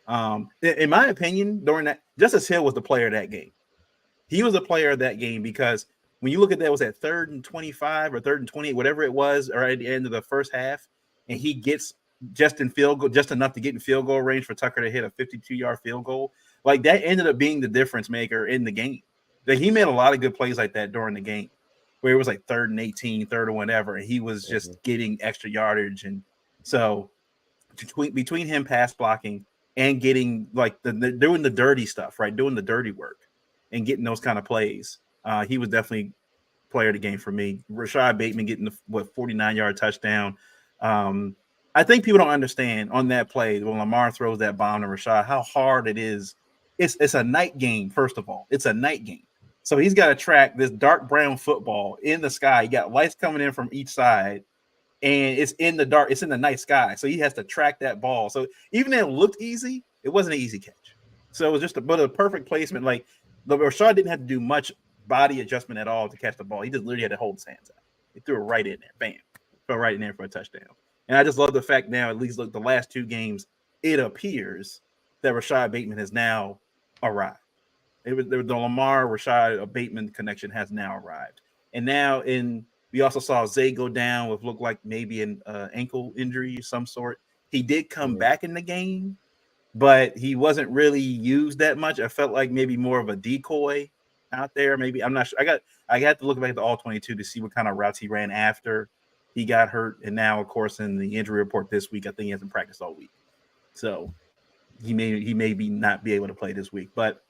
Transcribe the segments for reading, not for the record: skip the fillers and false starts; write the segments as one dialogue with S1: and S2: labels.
S1: In my opinion, during that, Justice Hill was the player of that game. He was a player of that game because when you look at that, was at 3rd and 25 or 3rd and 28, whatever it was, or at the end of the first half, and he gets just in field goal, just enough to get in field goal range for Tucker to hit a 52-yard field goal. Like that ended up being the difference maker in the game. Like he made a lot of good plays like that during the game, where it was like 3rd and 18, third or whatever, and he was just getting extra yardage. And so between him pass blocking and getting like doing the dirty stuff, right, doing the dirty work and getting those kind of plays, he was definitely player of the game for me. Rashad Bateman getting the 49-yard touchdown. Um, I think people don't understand on that play when Lamar throws that bomb to Rashad how hard it is. It's a night game. First of all, it's a night game. So he's got to track this dark brown football in the sky. You got lights coming in from each side, and it's in the dark. It's in the night sky. So he has to track that ball. So even though it looked easy, it wasn't an easy catch. So it was just a perfect placement. Like the Rashad didn't have to do much body adjustment at all to catch the ball. He just literally had to hold his hands out. He threw it right in there. Bam. Fell right in there for a touchdown. And I just love the fact now, at least look, the last two games, it appears that Rashad Bateman has now arrived. It was the Lamar Rashad Bateman connection has now arrived. And now we also saw Zay go down with looked like maybe an ankle injury of some sort. He did come back in the game, but he wasn't really used that much. I felt like maybe more of a decoy out there. Maybe I'm not sure. I got to look back at the all 22 to see what kind of routes he ran after he got hurt. And now, of course, in the injury report this week, I think he hasn't practiced all week. So he may be not be able to play this week. But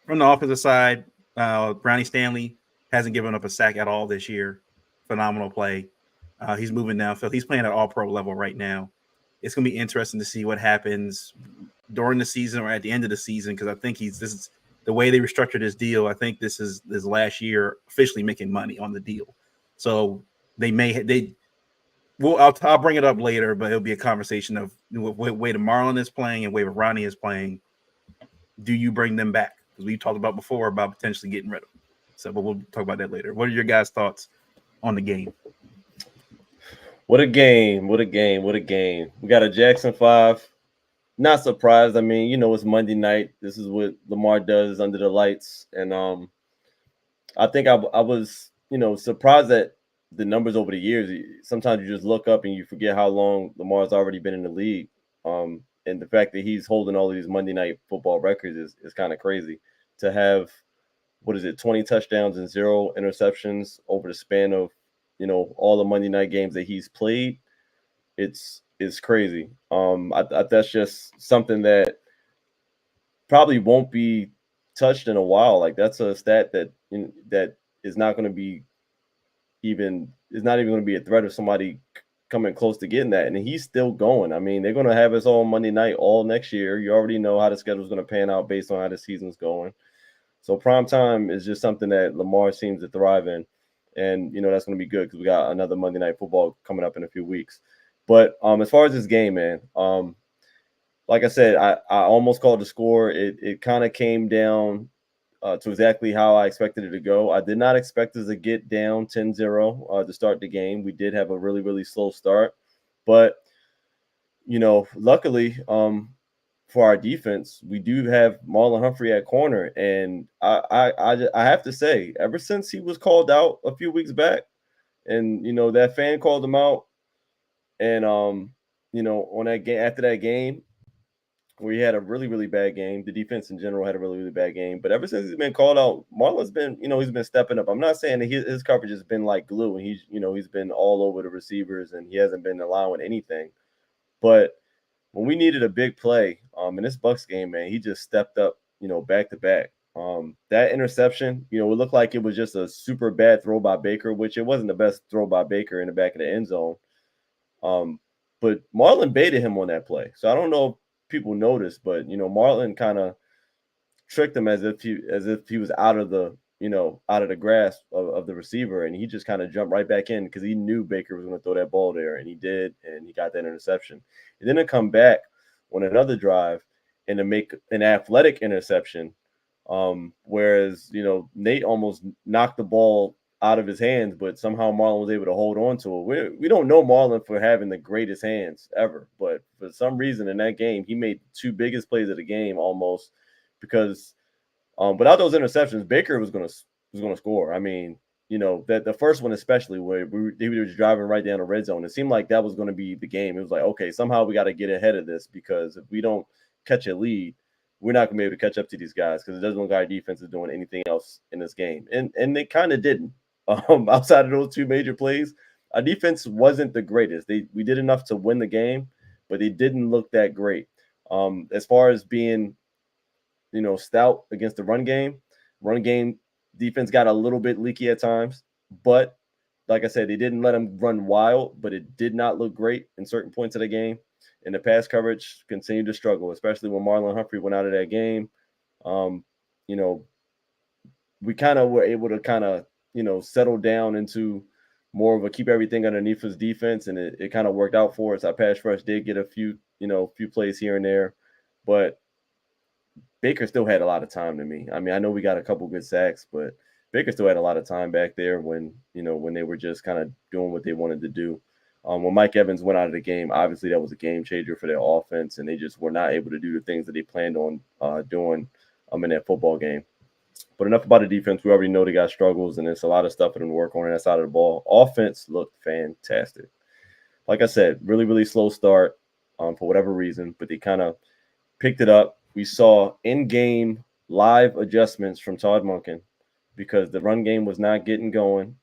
S1: from the offensive side, Brownie Stanley hasn't given up a sack at all this year. Phenomenal play. He's moving downfield. He's playing at all pro level right now. It's going to be interesting to see what happens during the season or at the end of the season, because I think this is the way they restructured his deal. I think this is his last year officially making money on the deal. So I'll bring it up later, but it'll be a conversation of way the Marlon is playing and way Ronnie is playing. Do you bring them back? Because we talked about before about potentially getting rid of them. So, but we'll talk about that later. What are your guys' thoughts on the game?
S2: What a game. What a game. What a game. We got a Jackson 5. Not surprised. I mean, it's Monday night. This is what Lamar does under the lights. And I think I was, surprised at the numbers over the years. Sometimes you just look up and you forget how long Lamar's already been in the league. And the fact that he's holding all of these Monday night football records is kind of crazy. To have, 20 touchdowns and 0 interceptions over the span of, all the Monday night games that he's played. It's crazy. That's just something that probably won't be touched in a while. Like that's a stat that is not going to be is not even going to be a threat of somebody coming close to getting that. And he's still going. I mean, they're going to have us all Monday night all next year. You already know how the schedule is going to pan out based on how the season's going. So prime time is just something that Lamar seems to thrive in. And, that's going to be good because we got another Monday Night Football coming up in a few weeks. But as far as this game, man, like I said, I almost called the score. It kind of came down to exactly how I expected it to go. I did not expect us to get down 10-0 to start the game. We did have a really, really slow start. But, luckily, for our defense, we do have Marlon Humphrey at corner. And I have to say, ever since he was called out a few weeks back and, that fan called him out and, on that game, after that game, where he had a really, really bad game, the defense in general had a really, really bad game. But ever since he's been called out, Marlon's been, he's been stepping up. I'm not saying that his coverage has been like glue and he's been all over the receivers and he hasn't been allowing anything. But when we needed a big play in this Bucs game, man, he just stepped up, back to back. That interception, it looked like it was just a super bad throw by Baker, which it wasn't the best throw by Baker in the back of the end zone. But Marlon baited him on that play. So I don't know if people noticed, but, Marlon kind of tricked him as if he was out of the grasp of the receiver. And he just kind of jumped right back in because he knew Baker was going to throw that ball there. And he did. And he got that interception. And then to come back on another drive and to make an athletic interception, whereas, Nate almost knocked the ball out of his hands, but somehow Marlon was able to hold on to it. We don't know Marlon for having the greatest hands ever, but for some reason in that game, he made two biggest plays of the game almost because without those interceptions, Baker was gonna score. I mean, that the first one especially where he was driving right down the red zone. It seemed like that was going to be the game. It was like, okay, somehow we got to get ahead of this because if we don't catch a lead, we're not going to be able to catch up to these guys because it doesn't look like our defense is doing anything else in this game, and they kind of didn't. Outside of those two major plays, our defense wasn't the greatest. We did enough to win the game, but they didn't look that great. As far as being stout against the run game defense got a little bit leaky at times, but like I said, they didn't let them run wild, but it did not look great in certain points of the game. And the pass coverage continued to struggle, especially when Marlon Humphrey went out of that game. Um, you know, we kind of were able to settle down into more of a keep everything underneath his defense, and it kind of worked out for us. Our pass rush did get a few plays here and there, but Baker still had a lot of time to me. I mean, I know we got a couple good sacks, but Baker still had a lot of time back there when they were just kind of doing what they wanted to do. When Mike Evans went out of the game, obviously that was a game changer for their offense, and they just were not able to do the things that they planned on doing in that football game. But enough about the defense. We already know they got struggles, and there's a lot of stuff for them to work on that side of the ball. Offense looked fantastic. Like I said, really, really slow start for whatever reason, but they kind of picked it up. We saw in-game live adjustments from Todd Monken because the run game was not getting going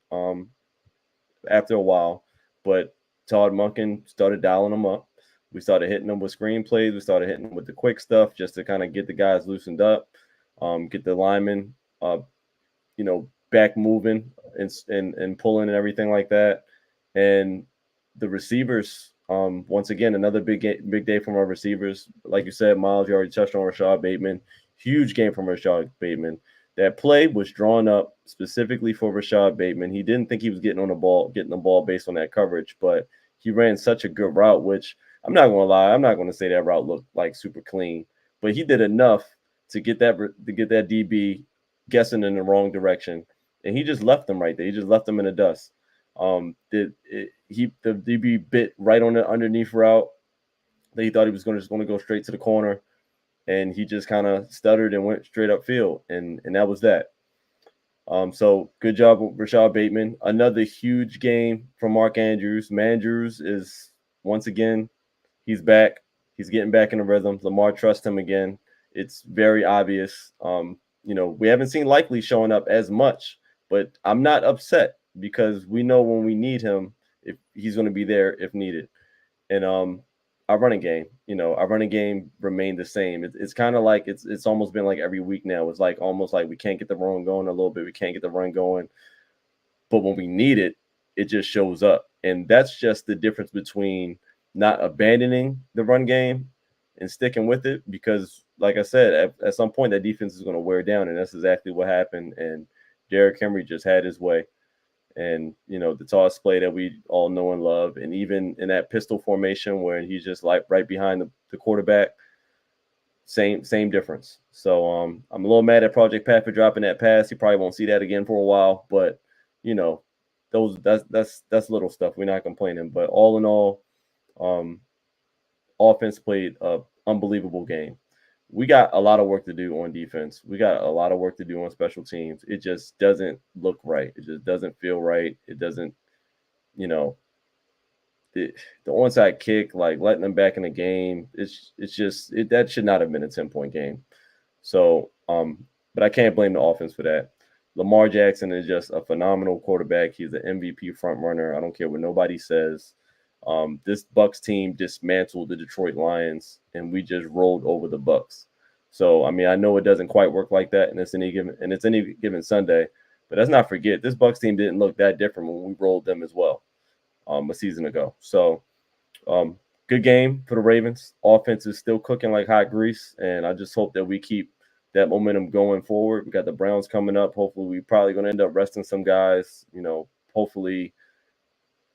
S2: after a while. But Todd Monken started dialing them up. We started hitting them with screen plays. We started hitting them with the quick stuff just to kind of get the guys loosened up, get the linemen, back moving and pulling and everything like that. And the receivers, once again, another big day from our receivers. Like you said, Miles, you already touched on Rashad Bateman. Huge game from Rashad Bateman. That play was drawn up specifically for Rashad Bateman. He didn't think he was getting the ball based on that coverage, but he ran such a good route, which I'm not going to lie, I'm not going to say that route looked like super clean, but he did enough to get that DB guessing in the wrong direction, and he just left them right there. He just left them in the dust. The DB bit right on the underneath route that he thought he was just going to go straight to the corner, and he just kind of stuttered and went straight upfield, and that was that. So good job with Rashad Bateman. Another huge game from Mark Andrews. Mandrews is once again, he's back. He's getting back in the rhythm. Lamar trusts him again. It's very obvious. We haven't seen Likely showing up as much, but I'm not upset because we know when we need him, if he's going to be there if needed. And our running game remained the same. It's kind of like it's almost been like every week now. It's like almost like we can't get the run going a little bit. We can't get the run going, but when we need it, it just shows up. And that's just the difference between not abandoning the run game and sticking with it, because like I said, at some point that defense is going to wear down, and that's exactly what happened. And Derrick Henry just had his way. And, the toss play that we all know and love, and even in that pistol formation where he's just like right behind the quarterback, same difference. So I'm a little mad at Project Pat for dropping that pass. He probably won't see that again for a while, but that's little stuff. We're not complaining, but all in all, offense played an unbelievable game. We got a lot of work to do on defense. We got a lot of work to do on special teams. It just doesn't look right. It just doesn't feel right. It doesn't, the onside kick, like letting them back in the game. That should not have been a 10-point game. So, but I can't blame the offense for that. Lamar Jackson is just a phenomenal quarterback. He's an MVP front runner. I don't care what nobody says. This Bucs team dismantled the Detroit Lions, and we just rolled over the Bucs. So, I mean, I know it doesn't quite work like that, and it's any given Sunday, but let's not forget this Bucs team didn't look that different when we rolled them as well a season ago. So, good game for the Ravens. Offense is still cooking like hot grease, and I just hope that we keep that momentum going forward. We got the Browns coming up. Hopefully, we're probably going to end up resting some guys. Hopefully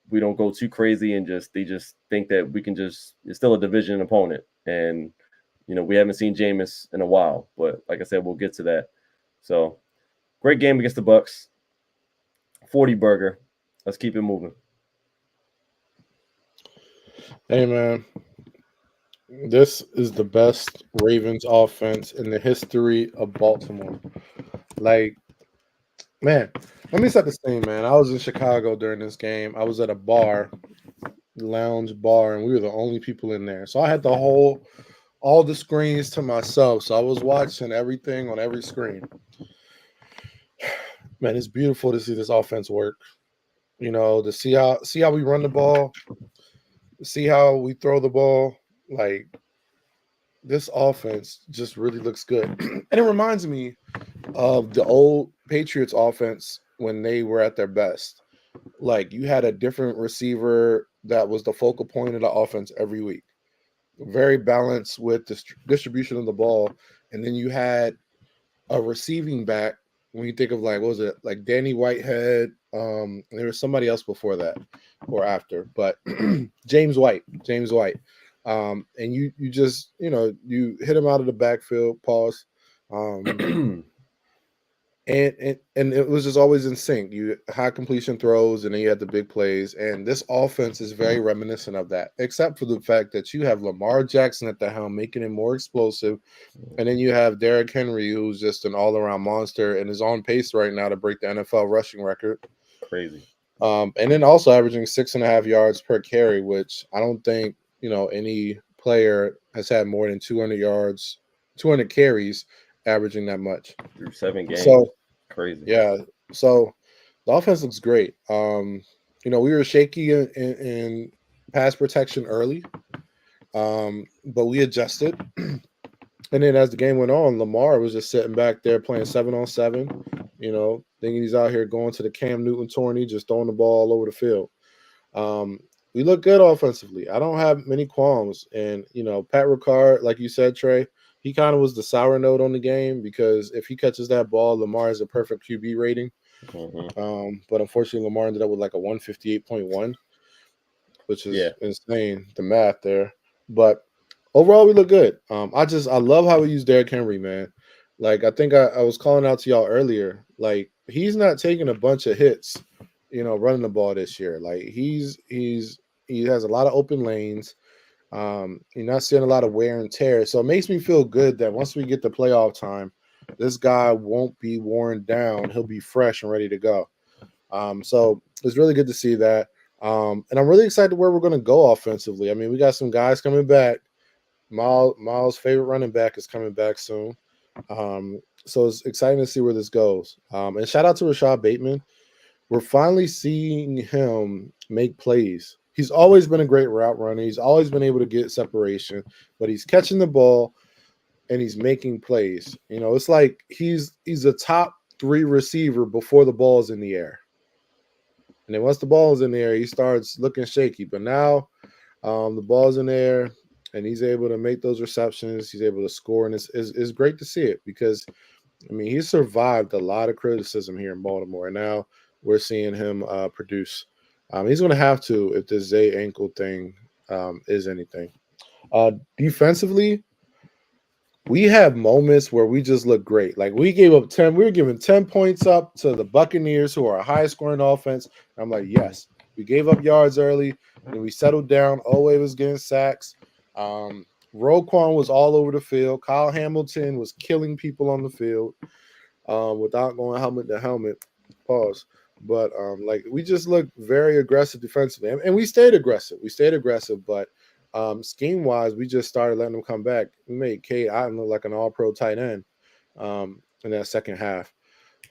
S2: we don't go too crazy and they just think that we can it's still a division opponent. And, we haven't seen Jameis in a while, but like I said, we'll get to that. So great game against the Bucs. 40 burger. Let's keep it moving.
S3: Hey man, this is the best Ravens offense in the history of Baltimore. Like, man, let me set the scene, man. I was in Chicago during this game. I was at a bar, lounge bar, and we were the only people in there. So I had all the screens to myself. So I was watching everything on every screen. Man, it's beautiful to see this offense work. To see how we run the ball, see how we throw the ball. Like, this offense just really looks good. And it reminds me of the old Patriots offense when they were at their best. Like, you had a different receiver that was the focal point of the offense every week. Very balanced with the distribution of the ball. And then you had a receiving back when you think of, like, what was it, like Danny Whitehead? There was somebody else before that or after, but James White. And you just, you hit him out of the backfield, pause. And it was just always in sync. You high completion throws, and then you had the big plays. And this offense is very reminiscent of that, except for the fact that you have Lamar Jackson at the helm, making it more explosive. And then you have Derrick Henry, who's just an all-around monster and is on pace right now to break the NFL rushing record.
S2: Crazy.
S3: And then also averaging 6.5 yards per carry, which I don't think, any player has had more than 200 yards, 200 carries, averaging that much.
S2: Through 7 games.
S3: So,
S2: crazy.
S3: Yeah. So the offense looks great. We were shaky in pass protection early, but we adjusted. And then as the game went on, Lamar was just sitting back there playing 7-on-7, thinking he's out here going to the Cam Newton tourney, just throwing the ball all over the field. We look good offensively. I don't have many qualms. And, Pat Ricard, like you said, Trey, he kind of was the sour note on the game because if he catches that ball, Lamar has a perfect QB rating. But unfortunately, Lamar ended up with like a 158.1, which is insane, the math there. But overall, we look good. I love how we use Derrick Henry, man. Like, I think I was calling out to y'all earlier. Like, he's not taking a bunch of hits, running the ball this year. Like, he has a lot of open lanes. You're not seeing a lot of wear and tear. So it makes me feel good that once we get to playoff time, this guy won't be worn down. He'll be fresh and ready to go. So it's really good to see that. And I'm really excited where we're going to go offensively. I mean, we got some guys coming back. Miles' favorite running back is coming back soon. So it's exciting to see where this goes. And shout out to Rashad Bateman. We're finally seeing him make plays. He's always been a great route runner. He's always been able to get separation, but he's catching the ball and he's making plays. It's like he's a top 3 receiver before the ball is in the air. And then once the ball is in the air, he starts looking shaky. But now the ball's in there and he's able to make those receptions. He's able to score. And it's great to see it because, I mean, he survived a lot of criticism here in Baltimore. And now we're seeing him produce. He's going to have to if this Zay ankle thing is anything. Defensively, we have moments where we just look great. Like, we were giving 10 points up to the Buccaneers, who are a high-scoring offense. I'm like, yes. We gave up yards early, and we settled down. Owe was getting sacks. Roquan was all over the field. Kyle Hamilton was killing people on the field without going helmet to helmet. Pause. But we just looked very aggressive defensively, and we stayed aggressive. But scheme wise, we just started letting them come back. We made Cade Otton look like an all-pro tight end in that second half.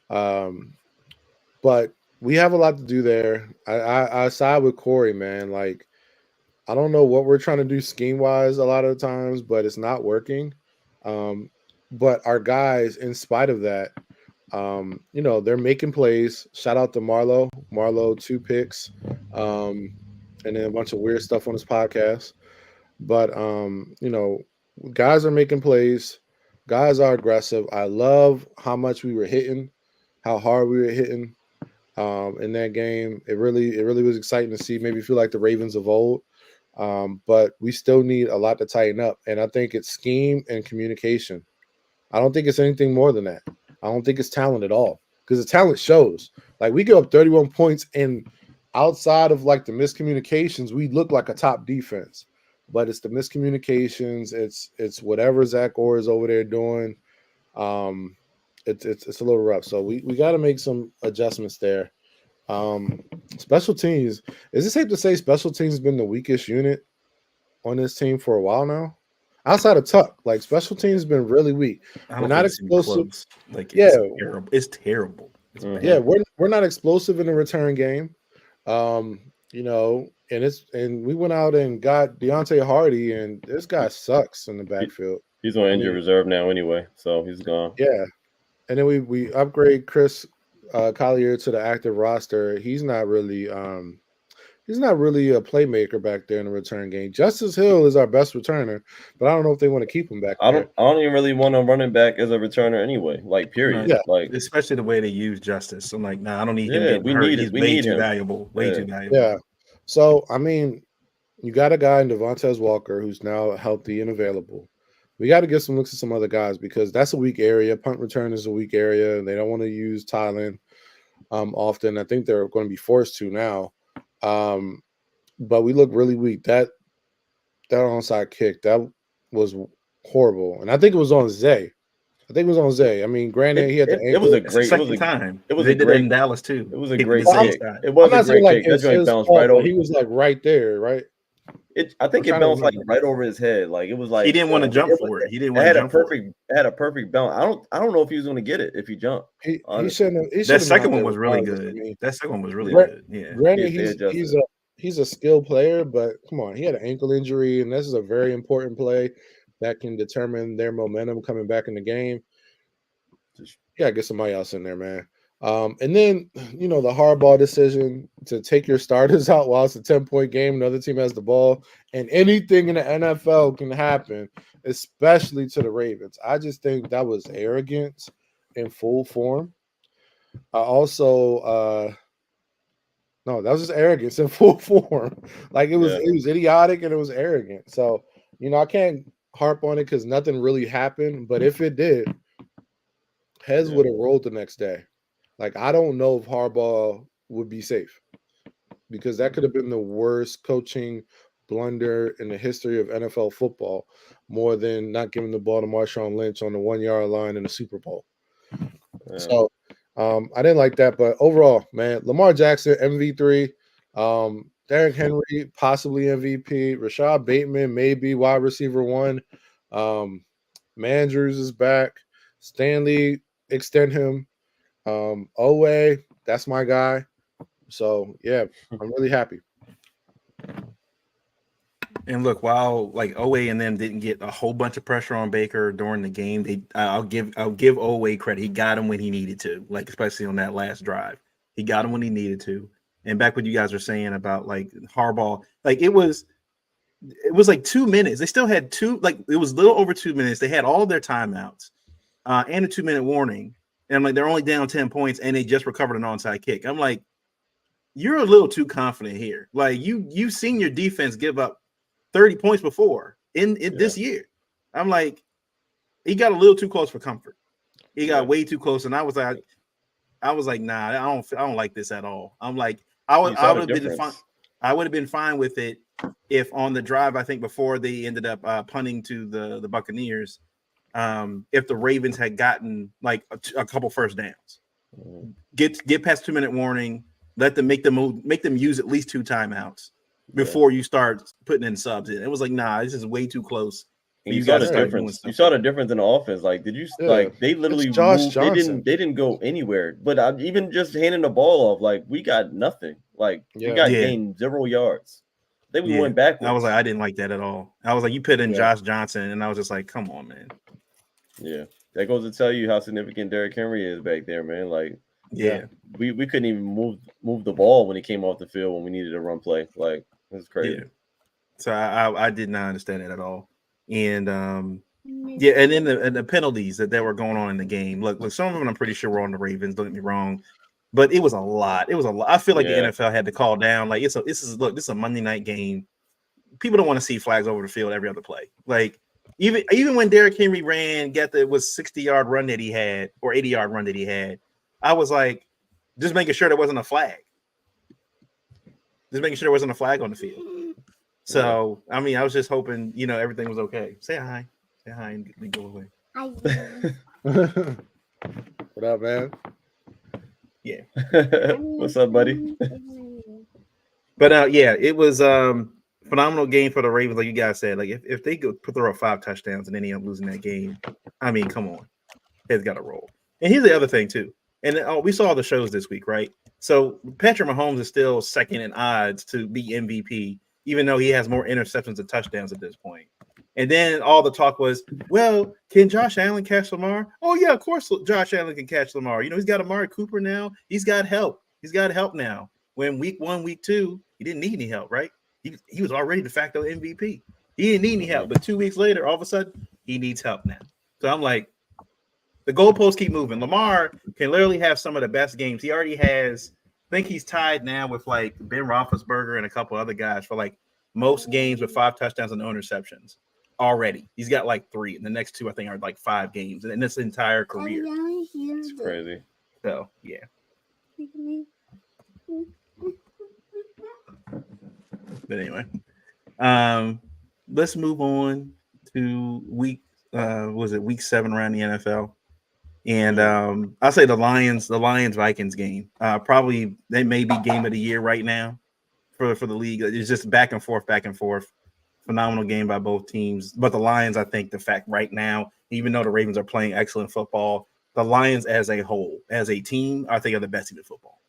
S3: But we have a lot to do there. I side with Corey, man. Like, I don't know what we're trying to do scheme wise a lot of the times, but it's not working. But our guys, in spite of that, they're making plays. Shout out to Marlo. Marlo, 2 picks, and then a bunch of weird stuff on his podcast. But guys are making plays. Guys are aggressive. I love how much we were hitting, how hard we were hitting in that game. It really was exciting to see. Maybe feel like the Ravens of old. But we still need a lot to tighten up. And I think it's scheme and communication. I don't think it's anything more than that. I don't think it's talent at all. because the talent shows. Like we give up 31 points, and outside of like the miscommunications, we look like a top defense. But it's the miscommunications. It's whatever Zach Orr is over there doing. It's a little rough. So we got to make some adjustments there. Special teams. Is it safe to say special teams has been the weakest unit on this team for a while now? Outside of Tuck, like special teams has been really weak.
S1: I
S3: We're
S1: don't
S3: not
S1: think it's even
S3: explosive.
S1: close. Like
S3: Yeah,
S1: it's terrible. It's terrible. It's bad.
S3: yeah, we're not explosive in the return game. You know, and we went out and got Deontay Hardy, and this guy sucks in the backfield.
S2: He's on injured reserve now anyway, so he's gone.
S3: Yeah, and then we upgrade Chris Collier to the active roster. He's not really a playmaker back there in the return game. Justice Hill is our best returner, but I don't know if they want to keep him back there.
S2: I don't even really want a running back as a returner anyway. Like period.
S3: Yeah.
S2: Like
S1: especially the way they use Justice. I'm like, nah, I don't need him getting
S2: we
S1: hurt.
S2: need
S1: He's
S2: we
S1: way
S2: need
S1: too
S2: him.
S1: valuable. Way too valuable.
S3: Yeah. So I mean, you got a guy in Devontae Walker who's now healthy and available. We got to get some looks at some other guys because that's a weak area. Punt return is a weak area. They don't want to use Thailand often. I think they're going to be forced to now. But we look really weak. That onside kick, that was horrible. And I think it was on Zay. I mean, granted, he had the ankle.
S2: It was a
S1: It's
S2: great
S1: the second time.
S2: It was
S1: They
S2: a
S1: did
S2: great
S1: it in Dallas too.
S2: It was a
S1: Kicked
S2: great
S1: the same
S2: kick.
S1: side.
S2: It was
S3: I'm
S2: a
S3: not saying
S2: great
S3: like
S2: kick. That joint bounced
S3: fault,
S2: right
S3: but
S2: over.
S3: he was like right there, right?
S2: I think
S3: I'm
S2: it
S3: trying to
S2: bounced like
S3: remember.
S2: right over his head. Like it was like
S1: He didn't want to jump for it. He didn't want to jump for it.
S2: It had a perfect bounce. I don't know if he was going to get it if he jumped.
S3: He
S2: honestly.
S3: shouldn't have.
S1: That second one was really good. That second one was really good. Yeah.
S3: Granted,
S2: He adjusted.
S3: he's a skilled player, but come on, he had an ankle injury, and this is a very important play that can determine their momentum coming back in the game. You gotta get somebody else in there, man. And then the hardball decision to take your starters out while it's a 10-point game, another team has the ball, and anything in the NFL can happen, especially to the Ravens. I just think that was arrogance in full form. That was just arrogance in full form. Like it was idiotic and it was arrogant. So, I can't harp on it because nothing really happened. But if it did, heads would have rolled the next day. Like, I don't know if Harbaugh would be safe because that could have been the worst coaching blunder in the history of NFL football, more than not giving the ball to Marshawn Lynch on the 1-yard line in the Super Bowl. Yeah. So I didn't like that. But overall, man, Lamar Jackson, MV3, Derrick Henry, possibly MVP, Rashad Bateman, maybe wide receiver 1. Mandrews is back. Stanley, extend him. Owe, that's my guy. So yeah, I'm really happy.
S1: And look, while like Owe and them didn't get a whole bunch of pressure on Baker during the game, I'll give Owe credit. He got him when he needed to, like especially on that last drive. He got him when he needed to. And back what you guys were saying about like Harbaugh, like it was like 2 minutes. They still had it was a little over 2 minutes. They had all of their timeouts and a 2-minute warning. And I'm like, they're only down 10 points and they just recovered an onside kick. I'm like, you're a little too confident here. Like you've seen your defense give up 30 points before in this year. I'm like, he got a little too close for comfort. He got way too close. And I was like, nah, I don't like this at all. I'm like, I would have been fine. I would have been fine with it if on the drive, I think before they ended up punting to the Buccaneers, if the Ravens had gotten like a couple first downs, get past 2-minute warning, let them make them use at least 2 timeouts before you start putting in subs in. It was like, nah, this is way too close.
S2: You saw the difference. You saw the difference in the offense. Like, did you like they literally moved, they didn't go anywhere. But even just handing the ball off, like we got nothing. Like we got gained 0 yards. Then we went backwards.
S1: I was like, I didn't like that at all. I was like, you put in Josh Johnson, and I was just like, come on, man.
S2: Yeah, that goes to tell you how significant Derrick Henry is back there, man. Like, we couldn't even move the ball when he came off the field when we needed a run play. Like, it's crazy.
S1: Yeah. So I did not understand it at all. And and then the penalties that were going on in the game. Look, some of them I'm pretty sure were on the Ravens. Don't get me wrong, but it was a lot. It was a lot. I feel like the NFL had to call down. Like this is a Monday night game. People don't want to see flags over the field every other play. Like even when Derrick Henry ran, was 60-yard run that he had or 80-yard run that he had. I was like, just making sure there wasn't a flag. Just making sure there wasn't a flag on the field. So, I mean, I was just hoping, everything was okay. Say hi. Say hi and go away.
S3: What up, man?
S1: Yeah.
S2: What's up, buddy?
S1: But yeah, it was phenomenal game for the Ravens, like you guys said. Like if they go throw up 5 touchdowns and then they end up losing that game, I mean, come on, it's got to roll. And here's the other thing too. And we saw the shows this week, right? So Patrick Mahomes is still second in odds to be MVP, even though he has more interceptions than touchdowns at this point. And then all the talk was, well, can Josh Allen catch Lamar? Oh yeah, of course Josh Allen can catch Lamar. He's got Amari Cooper now. He's got help. He's got help now. When week 1, week 2, he didn't need any help, right? He was already de facto MVP. He didn't need any help. But 2 weeks later, all of a sudden, he needs help now. So I'm like, the goalposts keep moving. Lamar can literally have some of the best games. He already has, I think he's tied now with like Ben Roethlisberger and a couple other guys for like most games with 5 touchdowns and no interceptions already. He's got like 3. And the next 2, I think, are like 5 games in this entire career.
S2: It's crazy.
S1: So, yeah. But anyway, let's move on to week 7 around the NFL. And I'll say the Lions Vikings game. Probably they may be game of the year right now for the league. It's just back and forth. Phenomenal game by both teams. But the Lions, I think the fact right now, even though the Ravens are playing excellent football, the Lions as a whole, as a team, I think are the best team in football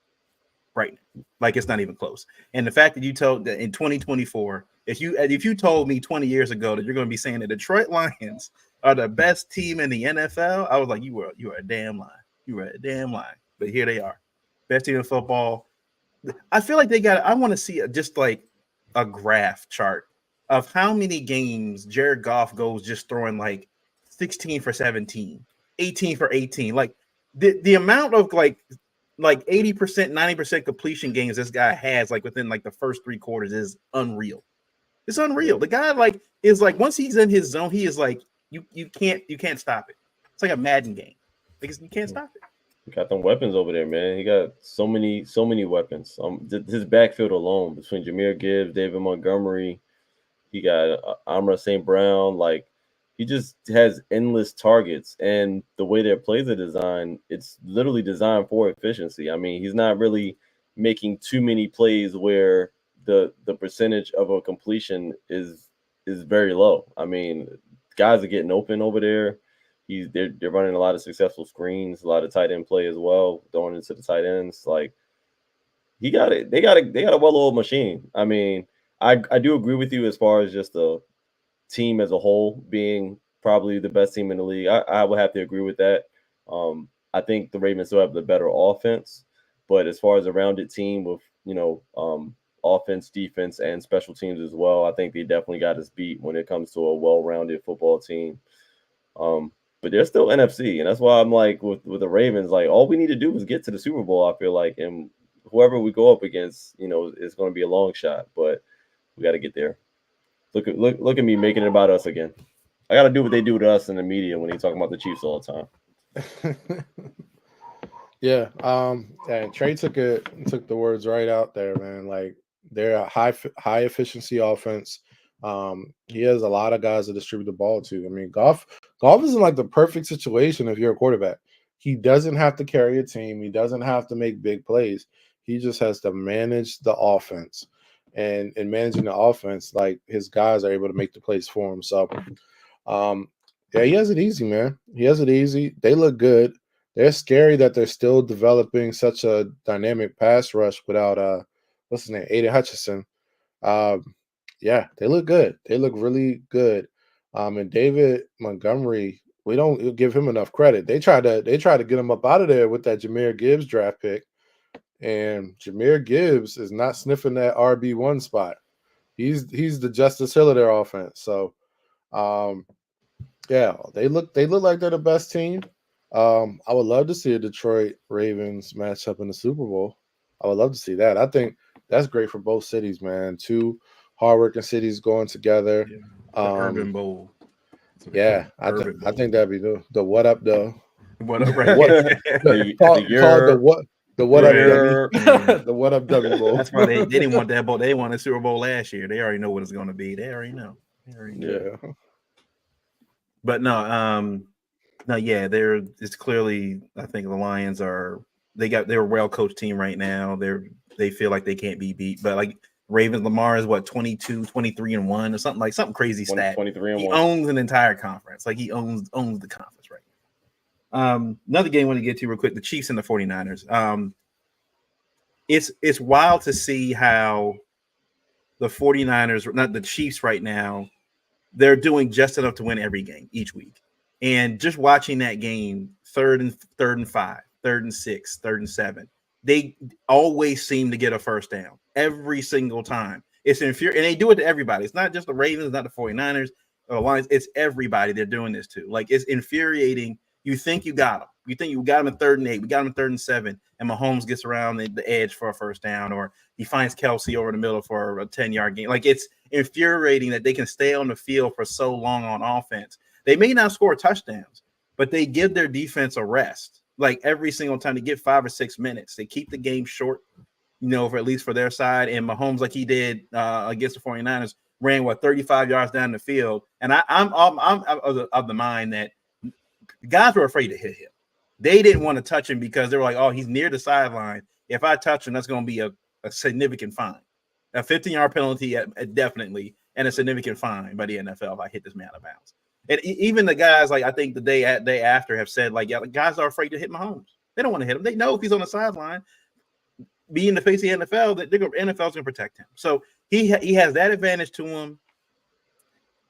S1: right now. Like it's not even close. And the fact that you told that in 2024, if you told me 20 years ago that you're going to be saying the Detroit Lions are the best team in the NFL, I was like, you were a damn lie. You were a damn lie. But here they are, best team in football. I feel like I want to see just like a graph chart of how many games Jared Goff goes just throwing like 16 for 17, 18 for 18. Like the amount of like 80%, 90% completion games this guy has like within like the first 3 quarters is unreal. It's unreal. The guy like is like once he's in his zone, he is like you can't stop it. It's like a Madden game. Because you can't stop it.
S2: He got them weapons over there, man. He got so many weapons. His backfield alone between Jahmyr Gibbs, David Montgomery, he got Amra St. Brown. Like he just has endless targets, and the way their plays are designed, it's literally designed for efficiency. I mean, he's not really making too many plays where the percentage of a completion is very low. I mean, guys are getting open over there. They're running a lot of successful screens, a lot of tight end play as well, throwing into the tight ends. Like he got it. They got a well-oiled machine. I mean, I do agree with you as far as just the team as a whole being probably the best team in the league. I would have to agree with that. I think the Ravens still have the better offense, but as far as a rounded team with offense, defense, and special teams as well, I think they definitely got us beat when it comes to a well-rounded football team. But they're still NFC, and that's why I'm like with the Ravens, like all we need to do is get to the Super Bowl. I feel like, and whoever we go up against, is going to be a long shot, but we got to get there. Look at me making it about us again. I got to do what they do to us in the media when they talk about the Chiefs all the time.
S3: Yeah. And Trey took the words right out there, man. Like they're a high efficiency offense. He has a lot of guys to distribute the ball to. I mean, Goff is in like the perfect situation if you're a quarterback. He doesn't have to carry a team. He doesn't have to make big plays. He just has to manage the offense. And in managing the offense, like his guys are able to make the plays for him. So, yeah, he has it easy, man. He has it easy. They look good. They're scary that they're still developing such a dynamic pass rush without what's his name, Aiden Hutchinson. Yeah, they look good. They look really good. And David Montgomery, we don't give him enough credit. They try to get him up out of there with that Jahmyr Gibbs draft pick. And Jahmyr Gibbs is not sniffing that RB1 spot. He's the Justice Hill of their offense. So yeah, they look like they're the best team. I would love to see a Detroit Ravens match up in the Super Bowl. I would love to see that. I think that's great for both cities, man. 2 hardworking cities going together.
S1: The Urban Bowl.
S3: Yeah, I think that'd be the what up though.
S1: What up, right?
S3: What called the what up dummy, the what up dummy bowl.
S1: That's why they didn't want that bowl. They won the Super Bowl last year. They already know what it's going to be. They already know.
S3: Yeah.
S1: But no, yeah, it's clearly. I think the Lions they're a well coached team right now. They feel like they can't be beat, but like Ravens, Lamar is what 22, 23-1 or something crazy stat.
S2: 23-1.
S1: He owns an entire conference. Like he owns the conference right now. Another game I want to get to real quick, the Chiefs and the 49ers. It's wild to see how the 49ers, not the Chiefs right now, they're doing just enough to win every game each week. And just watching that game, third and 5, 3rd and 6, 3rd and 7, they always seem to get a first down every single time. It's infuriating, and they do it to everybody. It's not just the Ravens, not the 49ers or the Lions. It's everybody they're doing this to. Like, it's infuriating. You think you got them. You think you got them in 3rd and 8. We got them in 3rd and 7, and Mahomes gets around the edge for a first down, or he finds Kelsey over the middle for a 10-yard gain. Like, it's infuriating that they can stay on the field for so long on offense. They may not score touchdowns, but they give their defense a rest. Like, every single time they get 5 or 6 minutes, they keep the game short, for at least for their side. And Mahomes, like he did against the 49ers, ran 35 yards down the field. And I'm of the mind that the guys were afraid to hit him. They didn't want to touch him because they were like, oh, he's near the sideline. If I touch him, that's going to be a significant fine. A 15-yard penalty, definitely, and a significant fine by the NFL if I hit this man out of bounds. And even the guys, like I think the day after, have said, like, yeah, the guys are afraid to hit Mahomes. They don't want to hit him. They know if he's on the sideline, being the face of the NFL, that the NFL's going to protect him. So he has that advantage to him,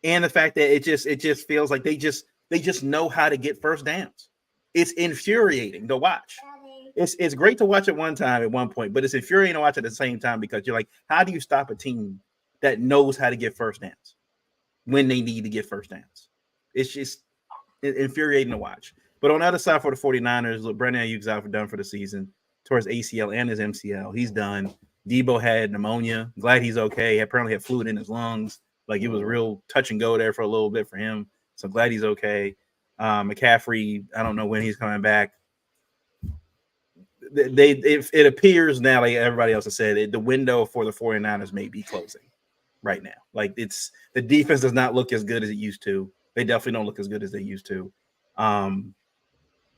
S1: and the fact that it just feels like they just know how to get first downs. It's infuriating to watch. It's great to watch at one time at one point, but it's infuriating to watch at the same time because you're like, how do you stop a team that knows how to get first downs when they need to get first downs? It's just infuriating to watch. But on the other side for the 49ers, look, Brandon Ayuk's done for the season, towards ACL and his MCL. He's done. Debo had pneumonia. Glad he's okay. He apparently had fluid in his lungs. Like, it was real touch and go there for a little bit for him. So glad he's okay. McCaffrey, I don't know when he's coming back. It appears now, like everybody else has said, the window for the 49ers may be closing right now. Like, the defense does not look as good as it used to. They definitely don't look as good as they used to. I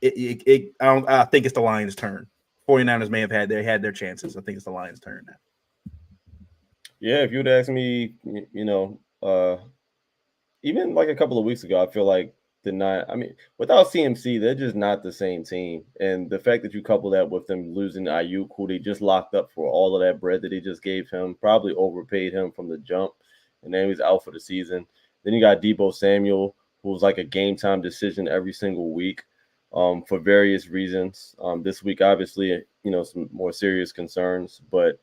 S1: think it's the Lions' turn. 49ers may have had their chances. I think it's the Lions' turn now.
S2: Yeah, if you would ask me, even like a couple of weeks ago, I feel like without CMC, they're just not the same team. And the fact that you couple that with them losing Ayuk, who they just locked up for all of that bread that they just gave him, probably overpaid him from the jump, and then he's out for the season. Then you got Debo Samuel, who's like a game time decision every single week. For various reasons. This week, obviously, some more serious concerns, but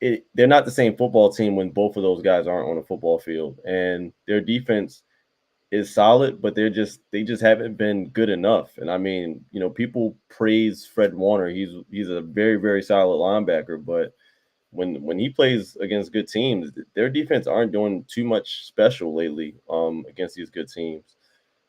S2: they're not the same football team when both of those guys aren't on a football field. And their defense is solid, but they just haven't been good enough. And I mean, people praise Fred Warner. He's a very, very solid linebacker, but when he plays against good teams, their defense aren't doing too much special lately against these good teams.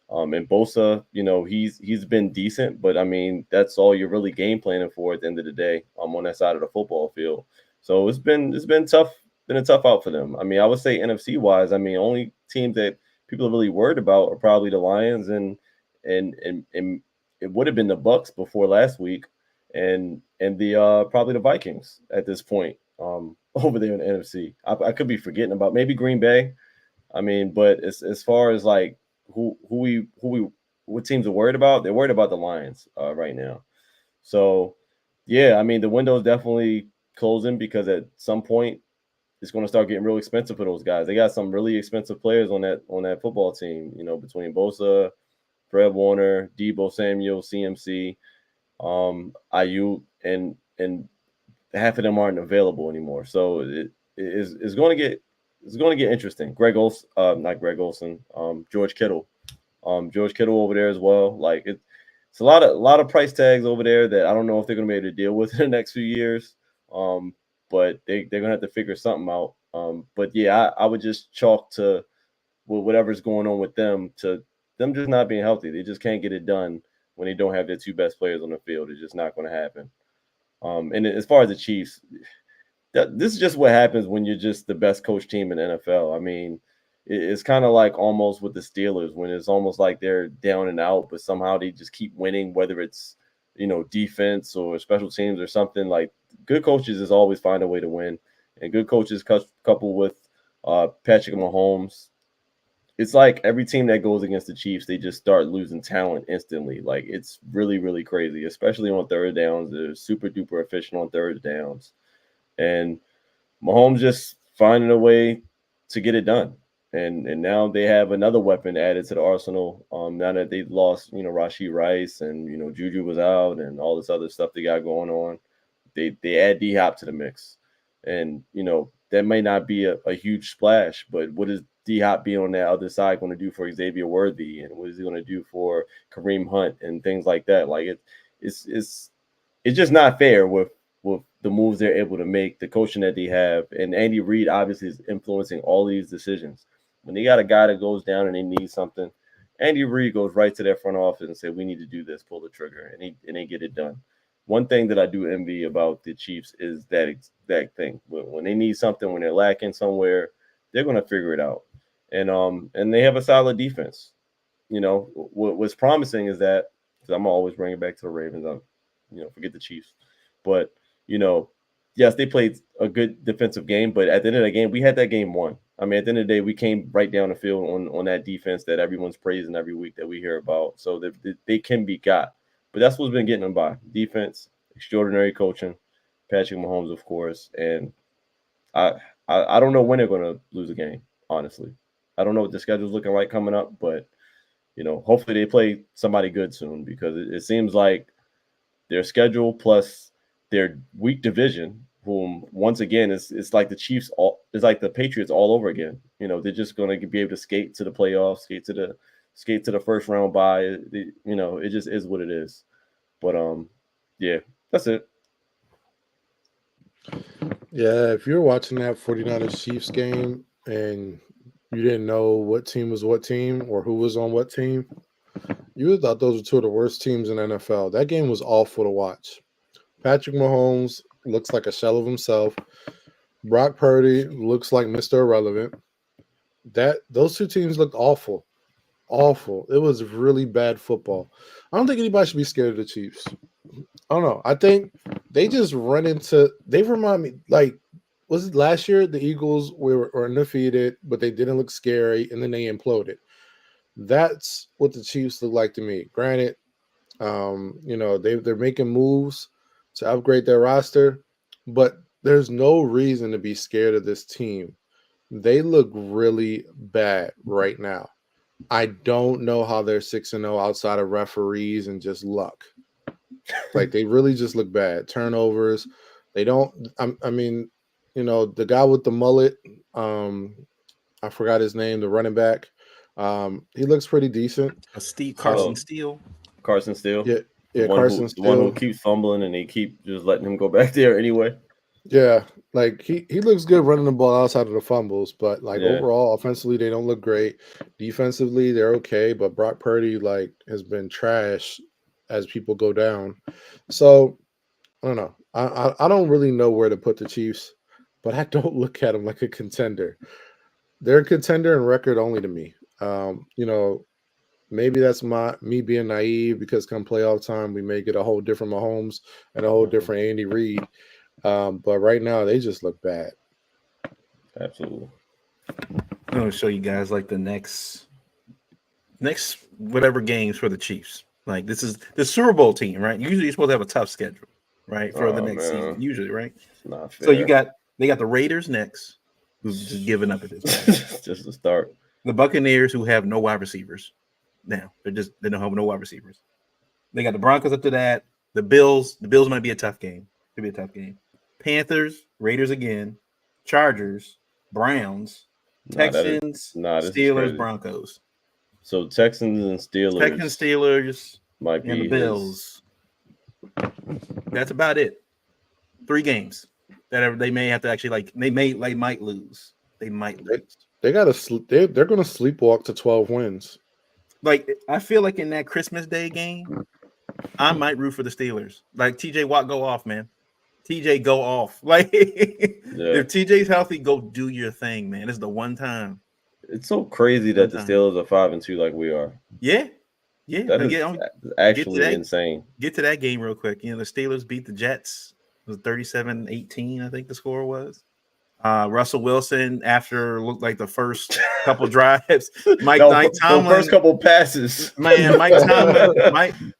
S2: And Bosa, he's been decent, but I mean, that's all you're really game planning for at the end of the day on that side of the football field. So it's been tough, been a tough out for them. I mean, I would say NFC wise, I mean, only teams that people are really worried about are probably the Lions and it would have been the Bucs before last week and the probably the Vikings at this point over there in the NFC. I could be forgetting about maybe Green Bay. I mean, but as far as like what teams are worried about, they're worried about the Lions right now. So yeah, I mean, the window is definitely closing because at some point it's going to start getting real expensive for those guys. They got some really expensive players on that football team, between Bosa, Fred Warner, Debo Samuel, CMC, Ayuk, and half of them aren't available anymore. So it's going to get interesting. George Kittle. George Kittle over there as well. Like it's a lot of price tags over there that I don't know if they're going to be able to deal with in the next few years. But they're going to have to figure something out. But yeah, I would just chalk to whatever's going on with them to them just not being healthy. They just can't get it done when they don't have their two best players on the field. It's just not going to happen. And as far as the Chiefs, this is just what happens when you're just the best coach team in the NFL. I mean, it's kind of like almost with the Steelers when it's almost like they're down and out, but somehow they just keep winning, whether it's, defense or special teams or something. Like good coaches is always find a way to win, and good coaches coupled with Patrick Mahomes. It's like every team that goes against the Chiefs, they just start losing talent instantly. Like it's really, really crazy, especially on third downs. They're super duper efficient on third downs. And Mahomes just finding a way to get it done. And now they have another weapon added to the arsenal. Now that they've lost, Rashee Rice and Juju was out and all this other stuff they got going on, they add D Hop to the mix. And that may not be a huge splash, but what is D Hop being on that other side going to do for Xavier Worthy, and what is he going to do for Kareem Hunt and things like that? Like it's just not fair with the moves they're able to make, the coaching that they have, and Andy Reid obviously is influencing all these decisions. When they got a guy that goes down and they need something, Andy Reid goes right to their front office and say, "We need to do this, pull the trigger," and they get it done. One thing that I do envy about the Chiefs is that thing. When they need something, when they're lacking somewhere, they're going to figure it out. And they have a solid defense. What's promising is that, because I'm always bringing it back to the Ravens. Forget the Chiefs. But, yes, they played a good defensive game, but at the end of the game, we had that game won. I mean, at the end of the day, we came right down the field on that defense that everyone's praising every week that we hear about. So they can be got. But that's what's been getting them by. Defense, extraordinary coaching, Patrick Mahomes, of course. And I don't know when they're going to lose a game, honestly. I don't know what the schedule's looking like coming up, but, hopefully they play somebody good soon, because it seems like their schedule plus their weak division, whom once again it's like the Chiefs, it's like the Patriots all over again. They're just going to be able to skate to the playoffs, skate to the first round bye. It just is what it is. But yeah, that's it.
S3: Yeah, if you're watching that 49ers Chiefs game and you didn't know what team was what team or who was on what team, you would have thought those were two of the worst teams in the NFL. That game was awful to watch. Patrick Mahomes looks like a shell of himself. Brock Purdy looks like Mr. Irrelevant. Those two teams looked awful. Awful. It was really bad football. I don't think anybody should be scared of the Chiefs. I don't know. I think they just they remind me, like, was it last year the Eagles were undefeated, but they didn't look scary, and then they imploded. That's what the Chiefs look like to me. Granted, they're making moves to upgrade their roster, but there's no reason to be scared of this team. They look really bad right now. I don't know how they're 6-0 outside of referees and just luck. Like, they really just look bad. Turnovers. They don't. I mean, the guy with the mullet. I forgot his name. The running back. He looks pretty decent.
S1: Carson Steele.
S2: Carson Steele.
S3: Yeah, Carson Steele.
S2: The one who keeps fumbling and they keep just letting him go back there anyway.
S3: Yeah, like he looks good running the ball outside of the fumbles, but overall, offensively, they don't look great. Defensively, they're okay, but Brock Purdy has been trash as people go down. So I don't know. I don't really know where to put the Chiefs, but I don't look at them like a contender. They're a contender in record only to me. Maybe that's me being naive, because come playoff time, we may get a whole different Mahomes and a whole different Andy Reid. But right now, they just look bad.
S2: Absolutely.
S1: I'm going to show you guys the next whatever games for the Chiefs. Like, this is the Super Bowl team, right? Usually you're supposed to have a tough schedule, right, for the next season. Usually, right?
S2: Not fair.
S1: So they got the Raiders next, who's just giving up at this point.
S2: Just to start.
S1: The Buccaneers, who have no wide receivers now. They don't have no wide receivers. They got the Broncos after that. The Bills. The Bills might be a tough game. Could be a tough game. Panthers, Raiders again, Chargers, Browns, Texans, Steelers, Broncos.
S2: So Texans and Steelers. Might be
S1: and the Bills. That's about it. 3 games that they may have to actually might lose. They might lose.
S3: They're going to sleepwalk to 12 wins.
S1: Like, I feel like in that Christmas Day game, I might root for the Steelers. Like TJ Watt, go off, man. TJ, go off. Like if TJ's healthy, go do your thing, man. It's the one time.
S2: It's so crazy that the Steelers are 5-2 like we are.
S1: Yeah.
S2: That is actually insane.
S1: Get to that game real quick. The Steelers beat the Jets. It was 37-18, I think the score was. Russell Wilson, after looked like the first couple drives, Mike Tomlin,
S2: the first couple passes.
S1: Man, Mike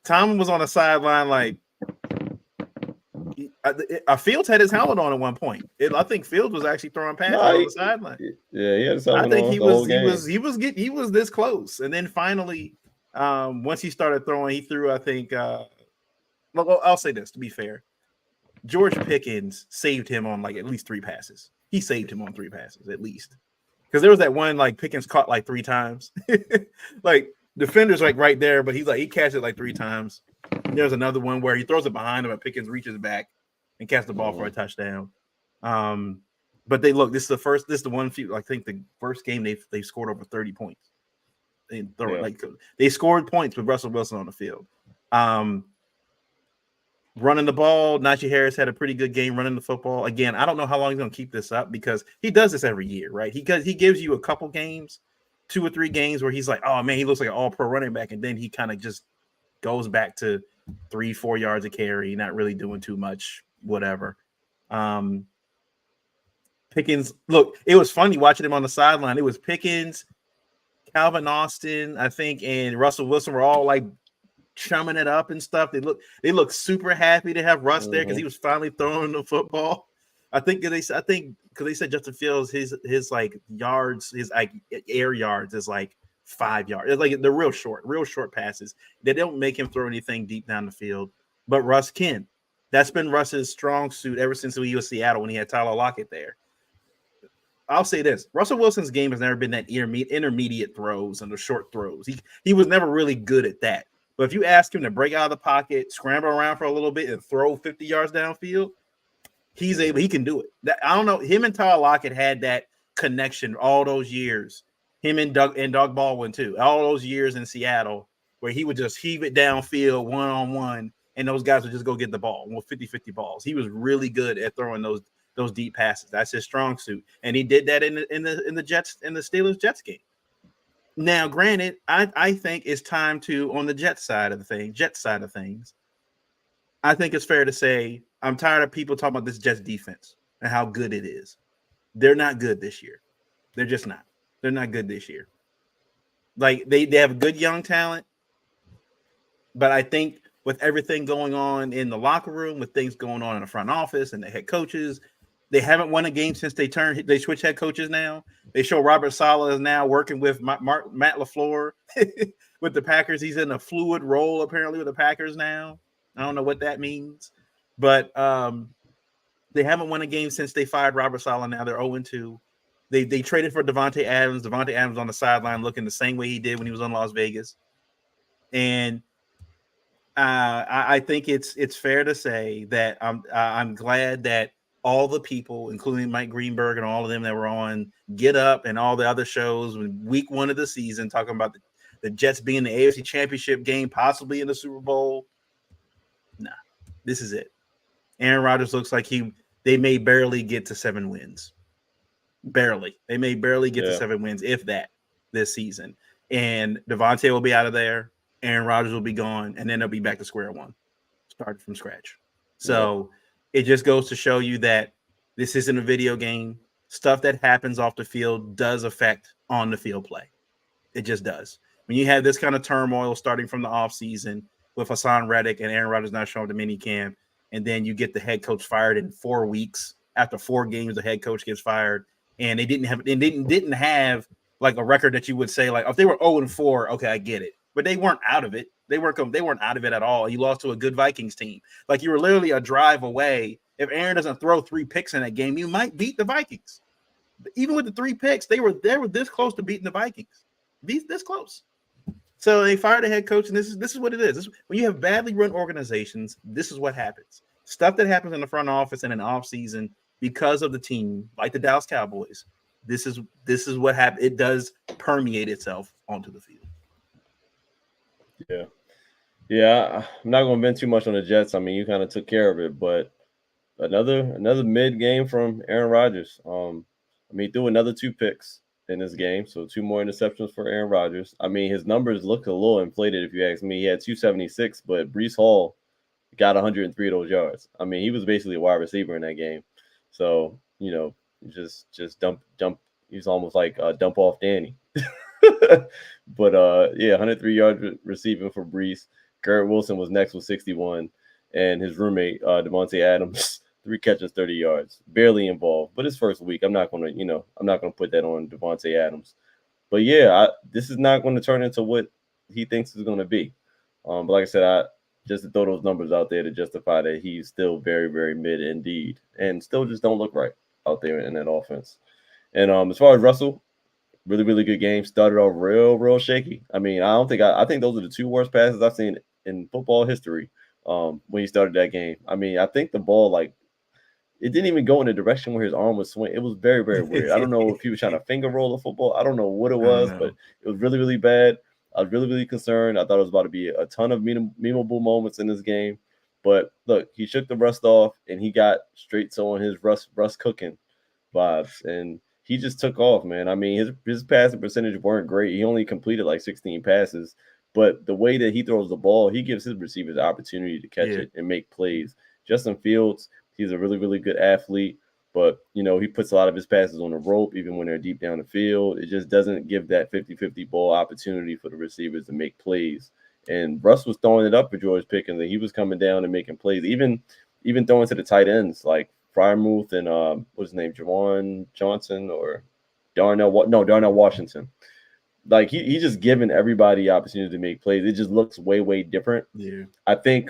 S1: Tomlin was on the sideline like Fields had his helmet on at one point. I think Fields was actually throwing passes on the sideline.
S2: Yeah, he had his helmet
S1: I think
S2: on
S1: he was this close, and then finally, once he started throwing, he threw. I think. Well, I'll say this to be fair, George Pickens saved him on like at least 3 passes. He saved him on 3 passes at least, because there was that one like Pickens caught like 3 times, like defender's like right there, but he catches it like 3 times. There's another one where he throws it behind him and Pickens reaches back and catches the ball for a touchdown. But this is the one few, I think the first game they scored over 30 points. They scored points with Russell Wilson on the field. Running the ball, Najee Harris had a pretty good game running the football. Again, I don't know how long he's going to keep this up because he does this every year, right? He gives you a couple games, 2 or 3 games where he's like, oh man, he looks like an all-pro running back, and then he kind of just goes back to 3-4 yards a carry, not really doing too much, whatever. Pickens, look, it was funny watching him on the sideline. It was Pickens, Calvin Austin, I think, and Russell Wilson were all like chumming it up and stuff. They look super happy to have Russ there because he was finally throwing the football. I think because they said Justin Fields, his like yards, his like air yards is like 5 yards. It's like they're real short passes. They don't make him throw anything deep down the field, but Russ can. That's been Russ's strong suit ever since he was Seattle when he had Tyler Lockett there. I'll say this: Russell Wilson's game has never been that intermediate throws and the short throws. He was never really good at that. But if you ask him to break out of the pocket, scramble around for a little bit, and throw 50 yards downfield, he can do it. I don't know. Him and Tyler Lockett had that connection all those years. Him and Doug Baldwin too. All those years in Seattle where he would just heave it downfield one-on-one, and those guys would just go get the ball with 50-50 balls. He was really good at throwing those deep passes. That's his strong suit, and he did that in the Steelers Jets game. Now, granted, I think it's time to, on the Jets side of things, I think it's fair to say I'm tired of people talking about this Jets defense and how good it is. They're not good this year. They're just not. They're not good this year. Like they have good young talent, but I think with everything going on in the locker room, with things going on in the front office and the head coaches, they haven't won a game since they switched head coaches now. They show Robert Saleh is now working with Matt LaFleur with the Packers. He's in a fluid role apparently with the Packers now. I don't know what that means, but they haven't won a game since they fired Robert Saleh. Now they're 0-2. They traded for Devontae Adams. Devontae Adams on the sideline looking the same way he did when he was in Las Vegas. And I think it's fair to say that I'm glad that all the people, including Mike Greenberg and all of them that were on Get Up and all the other shows in week 1 of the season, talking about the Jets being in the AFC Championship game, possibly in the Super Bowl. Nah, this is it. Aaron Rodgers looks like they may barely get to 7 wins. Barely. They may barely get to 7 wins, if that, this season. And Devontae will be out of there. Aaron Rodgers will be gone, and then they'll be back to square one, start from scratch. So it just goes to show you that this isn't a video game. Stuff that happens off the field does affect on the field play. It just does. When you have this kind of turmoil starting from the offseason with Hassan Reddick and Aaron Rodgers not showing up to minicamp, and then you get the head coach fired in 4 weeks. After 4 games, the head coach gets fired, and they didn't have like a record that you would say, like, if they were 0-4, okay, I get it. But they weren't out of it. They weren't out of it at all. You lost to a good Vikings team. Like, you were literally a drive away. If Aaron doesn't throw 3 picks in that game, you might beat the Vikings. Even with the 3 picks, they were this close to beating the Vikings. This close. So they fired the head coach, and this is what it is. When you have badly run organizations, this is what happens. Stuff that happens in the front office and in the offseason because of the team, like the Dallas Cowboys. This is what happens. It does permeate itself onto the field.
S2: Yeah. Yeah, I'm not going to vent too much on the Jets. I mean, you kind of took care of it, but another mid game from Aaron Rodgers. I mean, he threw another 2 picks in this game, so 2 more interceptions for Aaron Rodgers. I mean, his numbers look a little inflated if you ask me. He had 276, but Brees Hall got 103 of those yards. I mean, he was basically a wide receiver in that game. So just dump. He's almost like dump off Danny. But yeah, 103 yards receiving for Brees. Garrett Wilson was next with 61, and his roommate Devontae Adams 3 catches, 30 yards, barely involved. But his first week, I'm not gonna put that on Devontae Adams. But yeah, this is not going to turn into what he thinks is going to be. But like I said, I just to throw those numbers out there to justify that he's still very, very mid indeed, and still just don't look right out there in that offense. And as far as Russell, really, really good game. Started off real shaky. I mean, I think those are the 2 worst passes I've seen in football history. When he started that game, I mean, I think the ball like it didn't even go in the direction where his arm was swinging. It was very, very weird. I don't know if he was trying to finger roll the football. I don't know what it
S1: I don't
S2: was, but
S1: know.
S2: it was really, really bad. I was really, really concerned. I thought it was about to be a ton of memeable moments in this game. But look, he shook the rust off and he got straight to on his Russ cooking vibes. And he just took off, man. I mean, his passing percentage weren't great. He only completed like 16 passes. But the way that he throws the ball, he gives his receivers the opportunity to catch
S1: Yeah.
S2: it and make plays. Justin Fields, he's a really, really good athlete, but he puts a lot of his passes on the rope, even when they're deep down the field. It just doesn't give that 50-50 ball opportunity for the receivers to make plays. And Russ was throwing it up for George Pickens, and he was coming down and making plays, even throwing to the tight ends like Fryermuth and what's his name, Jawan Johnson or Darnell Washington. Like he's just giving everybody opportunity to make plays. It just looks way different.
S1: Yeah.
S2: I think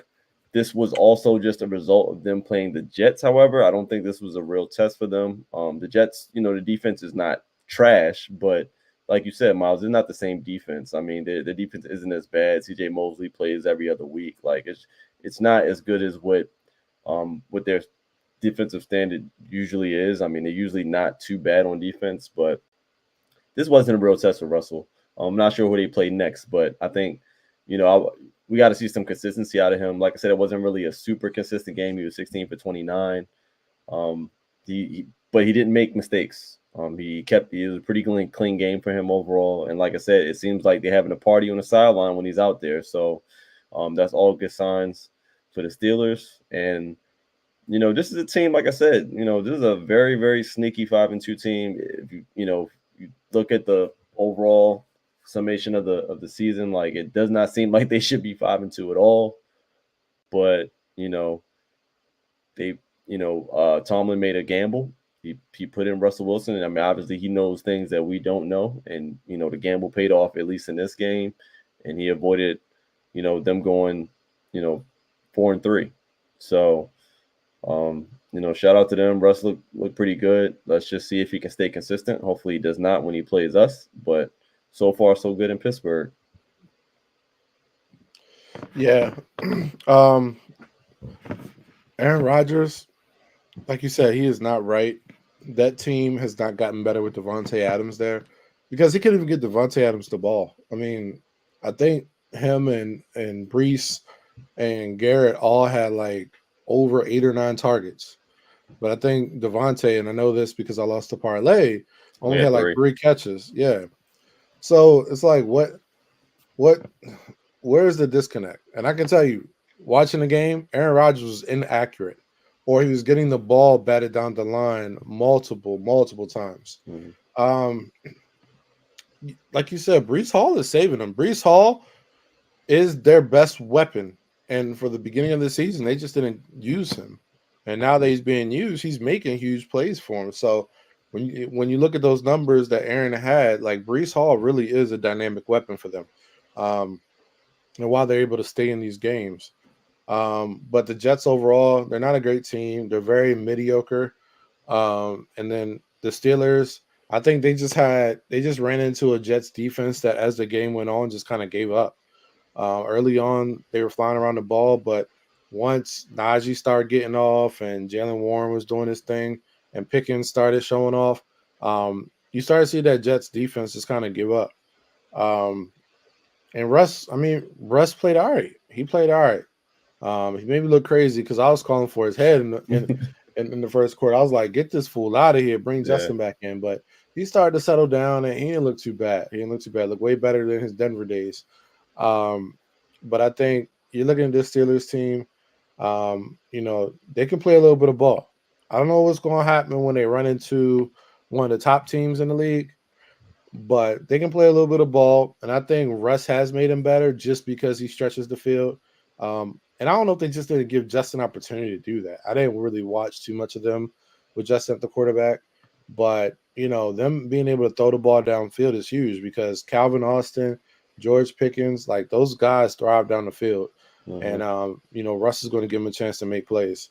S2: this was also just a result of them playing the Jets. However, I don't think this was a real test for them. The Jets, the defense is not trash, but like you said, Miles, it's not the same defense. I mean, the defense isn't as bad. CJ Mosley plays every other week. Like it's not as good as what their defensive standard usually is. I mean, they're usually not too bad on defense, but this wasn't a real test for Russell. I'm not sure who they play next, but I think, we got to see some consistency out of him. Like I said, it wasn't really a super consistent game. He was 16 for 29. Um, but he didn't make mistakes. It was a pretty clean game for him overall. And like I said, it seems like they're having a party on the sideline when he's out there. So that's all good signs for the Steelers. And this is a team, like I said, this is a very, very sneaky 5-2 team. If you look at the overall summation of the season, like it does not seem like they should be 5-2 at all. But they Tomlin made a gamble. He put in Russell Wilson, and I mean obviously he knows things that we don't know, and the gamble paid off at least in this game, and he avoided them going 4-3. So shout out to them. Russ looked pretty good. Let's just see if he can stay consistent. Hopefully he does not when he plays us, but so far so good in Pittsburgh.
S3: Yeah. Aaron Rodgers, like you said, he is not right. That team has not gotten better with Devontae Adams there because he couldn't even get Devontae Adams the ball. I mean, I think him and Brees and Garrett all had like over 8 or 9 targets. But I think Devontae, and I know this because I lost the parlay, only had like 3 catches. Yeah. So it's like what where's the disconnect? And I can tell you, watching the game, Aaron Rodgers was inaccurate, or he was getting the ball batted down the line multiple times.
S2: Mm-hmm.
S3: Like you said, Brees Hall is saving them. Brees Hall is their best weapon, and for the beginning of the season, they just didn't use him. And now that he's being used, he's making huge plays for him. So when you look at those numbers that Aaron had, like Brees Hall really is a dynamic weapon for them. And while they're able to stay in these games. But the Jets overall, they're not a great team. They're very mediocre. And then the Steelers, I think they just ran into a Jets defense that as the game went on just kind of gave up. Early on, they were flying around the ball, but once Najee started getting off and Jalen Warren was doing his thing and Pickens started showing off, you started to see that Jets defense just kind of give up. And Russ played all right. He played all right. He made me look crazy because I was calling for his head in the first quarter. I was like, get this fool out of here, bring Justin back in. But he started to settle down and he didn't look too bad. Looked way better than his Denver days. But I think you're looking at this Steelers team. They can play a little bit of ball. I don't know what's going to happen when they run into one of the top teams in the league, but they can play a little bit of ball. And I think Russ has made him better just because he stretches the field. And I don't know if they just didn't give Justin opportunity to do that. I didn't really watch too much of them with Justin at the quarterback, but them being able to throw the ball downfield is huge because Calvin Austin, George Pickens, like those guys thrive down the field. And Russ is going to give him a chance to make plays.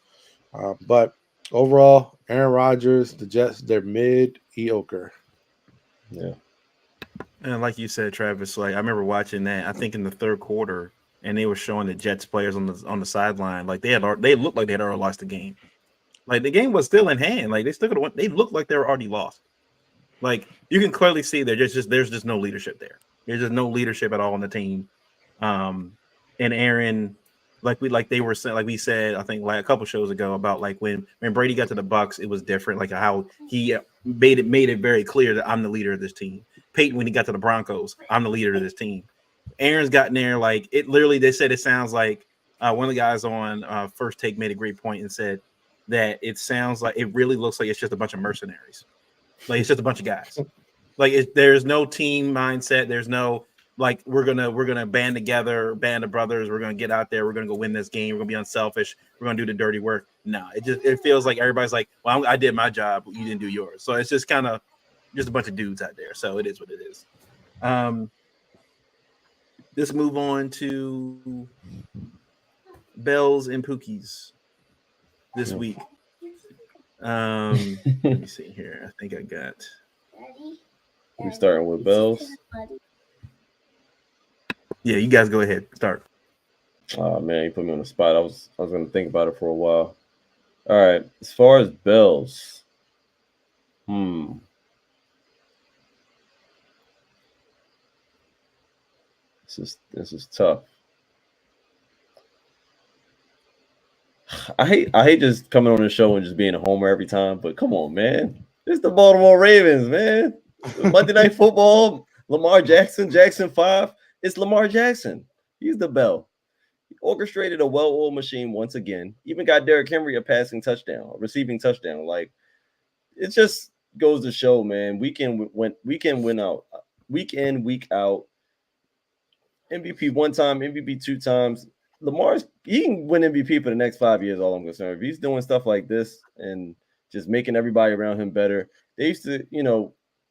S3: But overall, Aaron Rodgers, the Jets, they're mediocre.
S2: Yeah.
S1: And like you said, Travis, like I remember watching that. I think in the third quarter, and they were showing the Jets players on the sideline, like they looked like they had already lost the game. Like the game was still in hand. Like they still could have won. They looked like they were already lost. Like you can clearly see there's just no leadership there. There's just no leadership at all on the team. And Aaron, like we said, I think like a couple shows ago about like when Brady got to the Bucs, it was different. Like how he made it very clear that I'm the leader of this team. Peyton, when he got to the Broncos, I'm the leader of this team. Aaron's gotten there, like it literally. They said it sounds like one of the guys on First Take made a great point and said that it sounds like it really looks like it's just a bunch of mercenaries. Like it's just a bunch of guys. Like there's no team mindset. There's no like we're gonna band together, band of brothers. We're gonna get out there. We're gonna go win this game. We're gonna be unselfish. We're gonna do the dirty work. No, it feels like everybody's like, well, I did my job. You didn't do yours. So it's just kind of just a bunch of dudes out there. So it is what it is. Let's move on to Bells and Pookies this week. Let me see here. I think I got.
S2: We starting with Bells.
S1: Yeah, you guys go ahead. Start.
S2: Oh man, you put me on the spot. I was gonna think about it for a while. All right. As far as Bells, This is tough. I hate just coming on the show and just being a homer every time, but come on, man. It's the Baltimore Ravens, man. Monday Night Football, Lamar Jackson, Jackson 5. It's Lamar Jackson. He's the bell. He orchestrated a well-oiled machine once again. Even got Derrick Henry a passing touchdown, a receiving touchdown. Like, it just goes to show, man. We can win out week in, week out. MVP one time, MVP two times. He can win MVP for the next 5 years, all I'm concerned. If he's doing stuff like this and just making everybody around him better, they used to,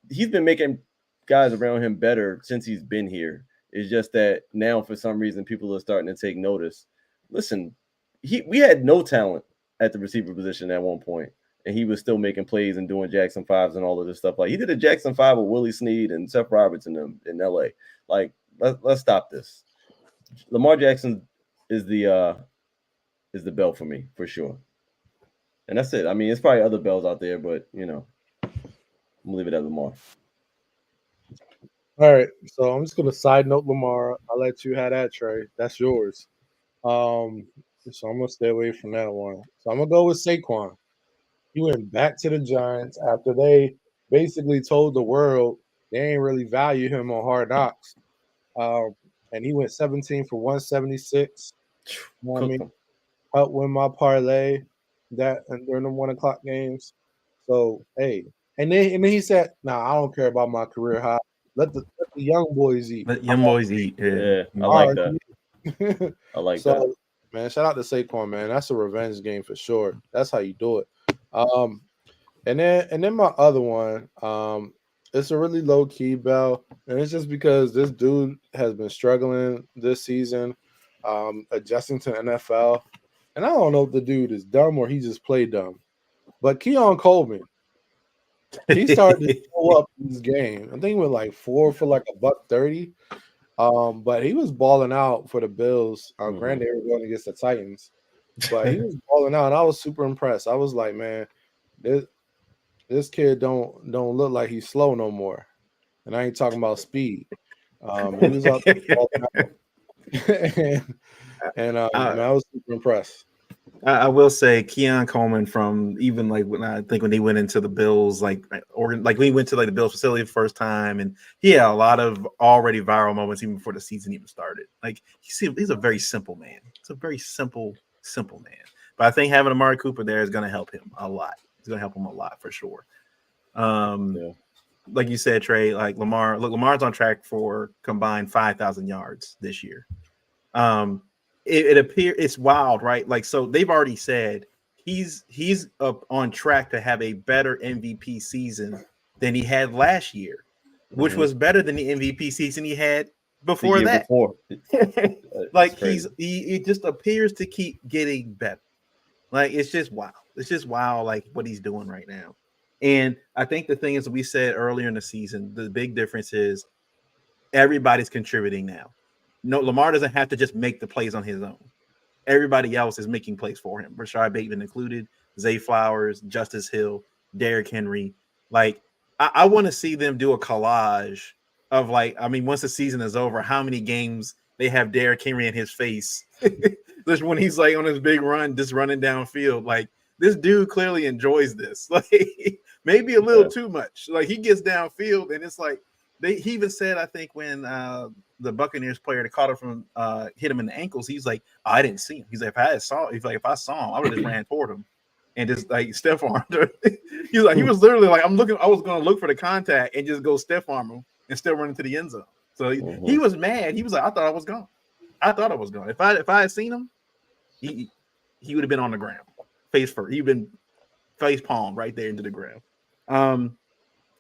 S2: he's been making guys around him better since he's been here. It's just that now, for some reason, people are starting to take notice. Listen, we had no talent at the receiver position at one point, and he was still making plays and doing Jackson 5s and all of this stuff. Like, he did a Jackson 5 with Willie Snead and Seth Roberts in L.A. Like, let's stop this. Lamar Jackson is the bell for me, for sure. And that's it. I mean, it's probably other bells out there, but, I'm going to leave it at Lamar.
S3: All right, so I'm just gonna side note Lamar. I'll let you have that, Trey. That's yours. So I'm gonna stay away from that one. So I'm gonna go with Saquon. He went back to the Giants after they basically told the world they ain't really value him on Hard Knocks. And he went 17 for 176. You know what I mean? Helped win my parlay during the 1:00 games. So hey, and then he said, "Nah, I don't care about my career high. Let the young boys eat.
S1: Let young boys eat."
S2: Yeah, I like that. I like that.
S3: Man, shout out to Saquon, man. That's a revenge game for sure. That's how you do it. And then my other one, it's a really low key bell, and it's just because this dude has been struggling this season, adjusting to the NFL. And I don't know if the dude is dumb or he just played dumb. But Keon Coleman, he started to show up in this game. I think he went like 4 for like $130. But he was balling out for the Bills. Granted, they were going against the Titans, but he was balling out. And I was super impressed. I was like, man, this kid don't look like he's slow no more. And I ain't talking about speed. He was out there and I was super impressed.
S1: I will say Keon Coleman from even like when he went into the Bills, or like when he went to like the Bills facility the first time, and he had a lot of already viral moments even before the season even started. Like he's a very simple man. It's a very simple man. But I think having Amari Cooper there is going to help him a lot. It's going to help him a lot for sure. Like you said, Trey, like Lamar's on track for combined 5,000 yards this year. It appears it's wild, right? Like, so they've already said he's up on track to have a better MVP season than he had last year, which was better than the MVP season he had before that. Like he just appears to keep getting better. Like it's just wow. It's just wow, like what he's doing right now. And I think the thing is, we said earlier in the season, the big difference is everybody's contributing now. No, Lamar doesn't have to just make the plays on his own. Everybody else is making plays for him. Rashad Bateman included, Zay Flowers, Justice Hill, Derrick Henry. Like, I want to see them do a collage of once the season is over, how many games they have Derrick Henry in his face. Just when he's like on his big run, just running downfield. Like, this dude clearly enjoys this. Like, maybe a little too much. Like, he gets downfield and it's like, he even said, I think when the Buccaneers player that caught him from hit him in the ankles, he's like, oh, I didn't see him. He's like, if I saw him, I would have just ran toward him and just like Steph armed him. He was literally like, I was gonna look for the contact and just go Steph arm him and still run into the end zone. So he was mad. He was like, I thought I was gone. If I had seen him, he would have been on the ground, face first. He'd been face palm right there into the ground.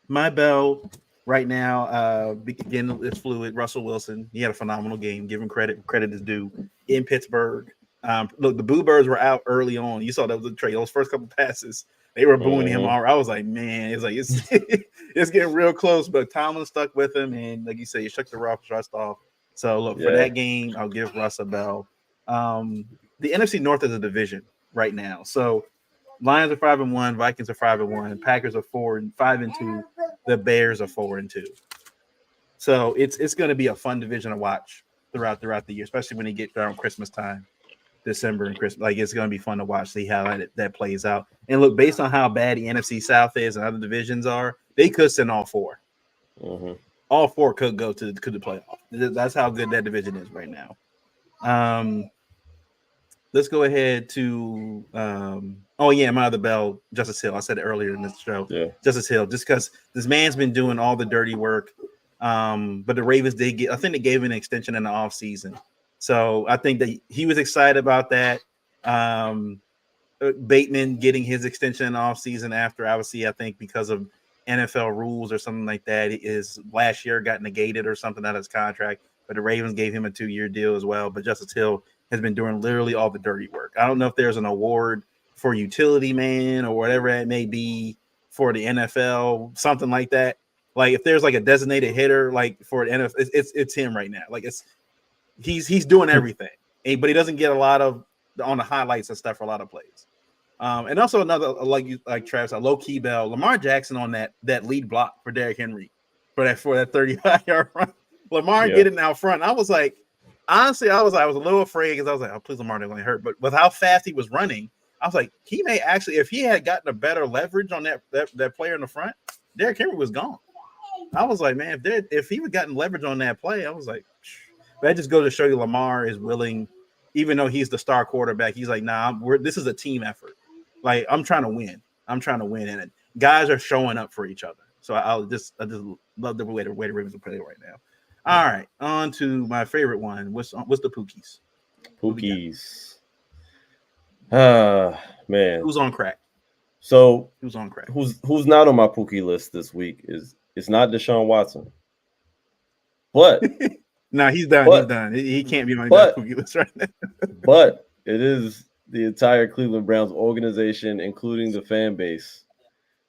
S1: My bell right now, again, it's fluid. Russell Wilson, he had a phenomenal game. Give him credit. Credit is due in Pittsburgh. Look, the Boo Birds were out early on. You saw that was the trade. Those first couple passes, they were booing him. I was like, man, it's it's getting real close. But Tomlin stuck with him, and like you said, he shook the rust off. So look, for that game, I'll give Russ a bell. The NFC North is a division right now. So Lions are 5-1, Vikings are 5-1, Packers are 5-2, the Bears are 4-2. So it's going to be a fun division to watch throughout the year, especially when you get around Christmas time, December and Christmas. Like, it's going to be fun to watch, see how that plays out. And look, based on how bad the NFC South is and other divisions are, they could send all four. All four could go to the playoff. That's how good that division is right now. Let's go ahead to my other bell, Justice Hill. I said it earlier in this show. Yeah. Justice Hill, just because this man's been doing all the dirty work. But the Ravens I think they gave him an extension in the offseason. So I think that he was excited about that. Bateman getting his extension in the offseason after, obviously, I think because of NFL rules or something like that, his last year got negated or something out of his contract. But the Ravens gave him a 2-year deal as well. But Justice Hill has been doing literally all the dirty work. I don't know if there's an award for utility man or whatever it may be for the NFL, something like that. Like, if there's like a designated hitter, like for the NFL, it's him right now. Like, he's doing everything, but he doesn't get a lot of on the highlights and stuff for a lot of plays. And also another, like Travis, a low key bell, Lamar Jackson on that lead block for Derrick Henry for that 35-yard run. Lamar getting out front. I was like, honestly, I was a little afraid because I was like, oh, please, Lamar, they're going to hurt. But with how fast he was running, I was like, he may actually, if he had gotten a better leverage on that player in the front, Derrick Henry was gone. I was like, man, if he would gotten leverage on that play, I was like, but that just goes to show you Lamar is willing, even though he's the star quarterback, he's like, nah, this is a team effort. Like, I'm trying to win. And guys are showing up for each other. So I just love the way the Ravens are playing right now. All right, on to my favorite one. What's the Pookies?
S2: Pookies. Man.
S1: Who's on crack?
S2: So
S1: who's on crack?
S2: Who's not on my Pookie list this week it's not Deshaun Watson. But
S1: no, he's done. He's done. He can't be on my Pookie list right now.
S2: But it is the entire Cleveland Browns organization, including the fan base.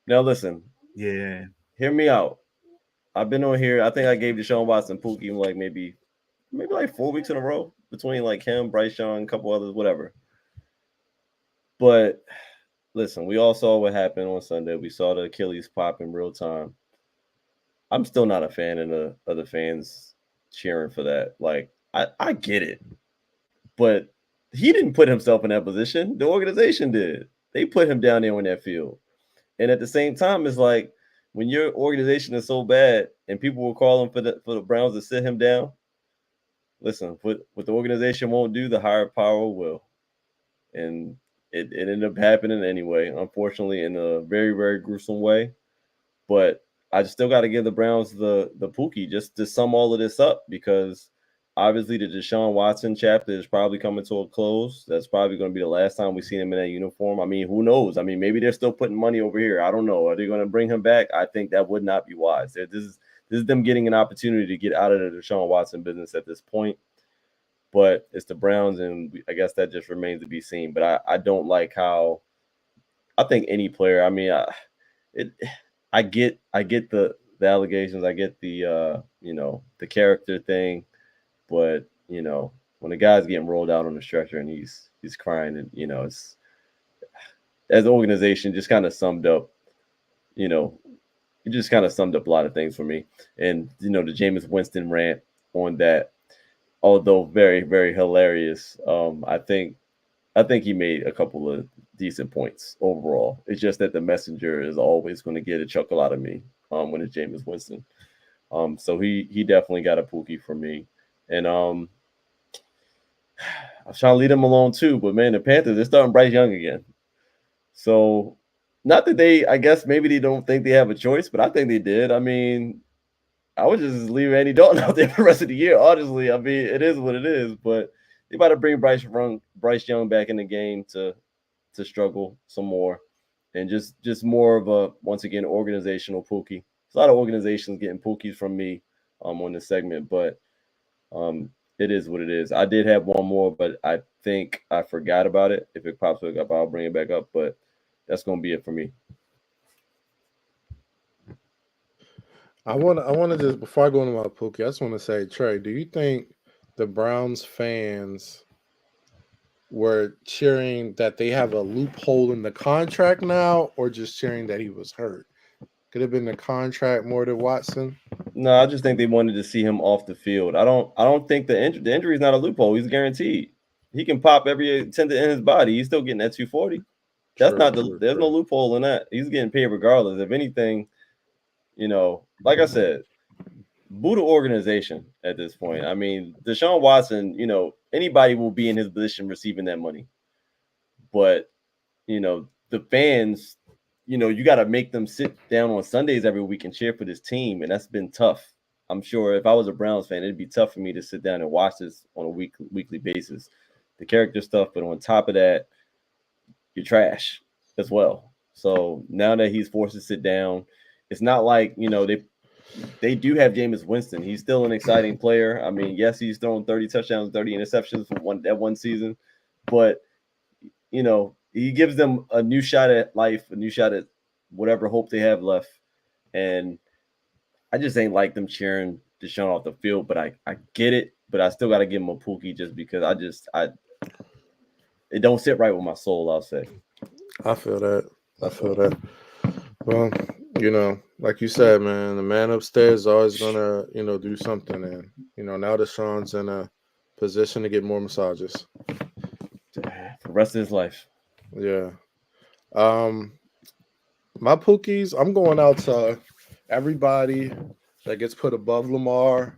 S2: Now listen.
S1: Yeah.
S2: Hear me out. I've been on here. I think I gave Deshaun Watson Pookie like maybe like 4 weeks in a row between like him, Bryce Young, a couple others, whatever. But listen, we all saw what happened on Sunday. We saw the Achilles pop in real time. I'm still not a fan of the fans cheering for that. Like, I get it, but he didn't put himself in that position. The organization did. They put him down there on that field. And at the same time, it's like when your organization is so bad and people will call him for the Browns to sit him down. Listen, what the organization won't do, the higher power will. And it ended up happening anyway, unfortunately, in a very, very gruesome way. But I still got to give the Browns the Pookie just to sum all of this up, because obviously the Deshaun Watson chapter is probably coming to a close. That's probably going to be the last time we see him in that uniform. I mean, who knows? I mean, maybe they're still putting money over here. I don't know. Are they going to bring him back? I think that would not be wise. This is them getting an opportunity to get out of the Deshaun Watson business at this point. But it's the Browns, and I guess that just remains to be seen. But I don't like how I think any player. I mean, I get the allegations. I get the the character thing, but when the guy's getting rolled out on the stretcher and he's crying, and it's, as an organization, just kind of summed up. It just kind of summed up a lot of things for me. And the Jameis Winston rant on that, although very, very hilarious, I think he made a couple of decent points overall. It's just that the messenger is always going to get a chuckle out of me when it's Jameis Winston. So he definitely got a Pookie for me. And I was trying to leave him alone too, but man, the Panthers, they're starting Bryce Young again. So not that I guess maybe they don't think they have a choice, but I think they did. I mean, I would just leave Andy Dalton out there for the rest of the year, honestly. I mean, it is what it is, but they about to bring Bryce Young back in the game to struggle some more, and just more of a, once again, organizational Pookie. There's a lot of organizations getting Pookies from me on this segment, but it is what it is. I did have one more, but I think I forgot about it. If it pops back up, I'll bring it back up, but that's going to be it for me.
S3: I want to just, before I go into my Pookie, I just want to say, Trey, do you think the Browns fans were cheering that they have a loophole in the contract now, or just cheering that he was hurt? Could have been the contract more than Watson.
S2: No, I just think they wanted to see him off the field. I don't think the injury is not a loophole. He's guaranteed. He can pop every tendon in his body. He's still getting that 240. There's no loophole in that. He's getting paid regardless. If anything, like I said, boo the organization at this point. I mean, Deshaun Watson, anybody will be in his position receiving that money. But, the fans, you got to make them sit down on Sundays every week and cheer for this team. And that's been tough. I'm sure if I was a Browns fan, it'd be tough for me to sit down and watch this on a weekly basis. The character stuff, but on top of that, you're trash as well. So now that he's forced to sit down, it's not like, they do have Jameis Winston. He's still an exciting player. I mean, yes, he's thrown 30 touchdowns, 30 interceptions for one season, but he gives them a new shot at life, a new shot at whatever hope they have left. And I just ain't like them cheering Deshaun off the field, but I get it, but I still got to give him a Pookie just because it don't sit right with my soul, I'll say.
S3: I feel that. Well, like you said, man, the man upstairs is always gonna, do something. And, now Deshaun's in a position to get more massages
S2: For the rest of his life.
S3: Yeah. My Pookies, I'm going out to everybody that gets put above Lamar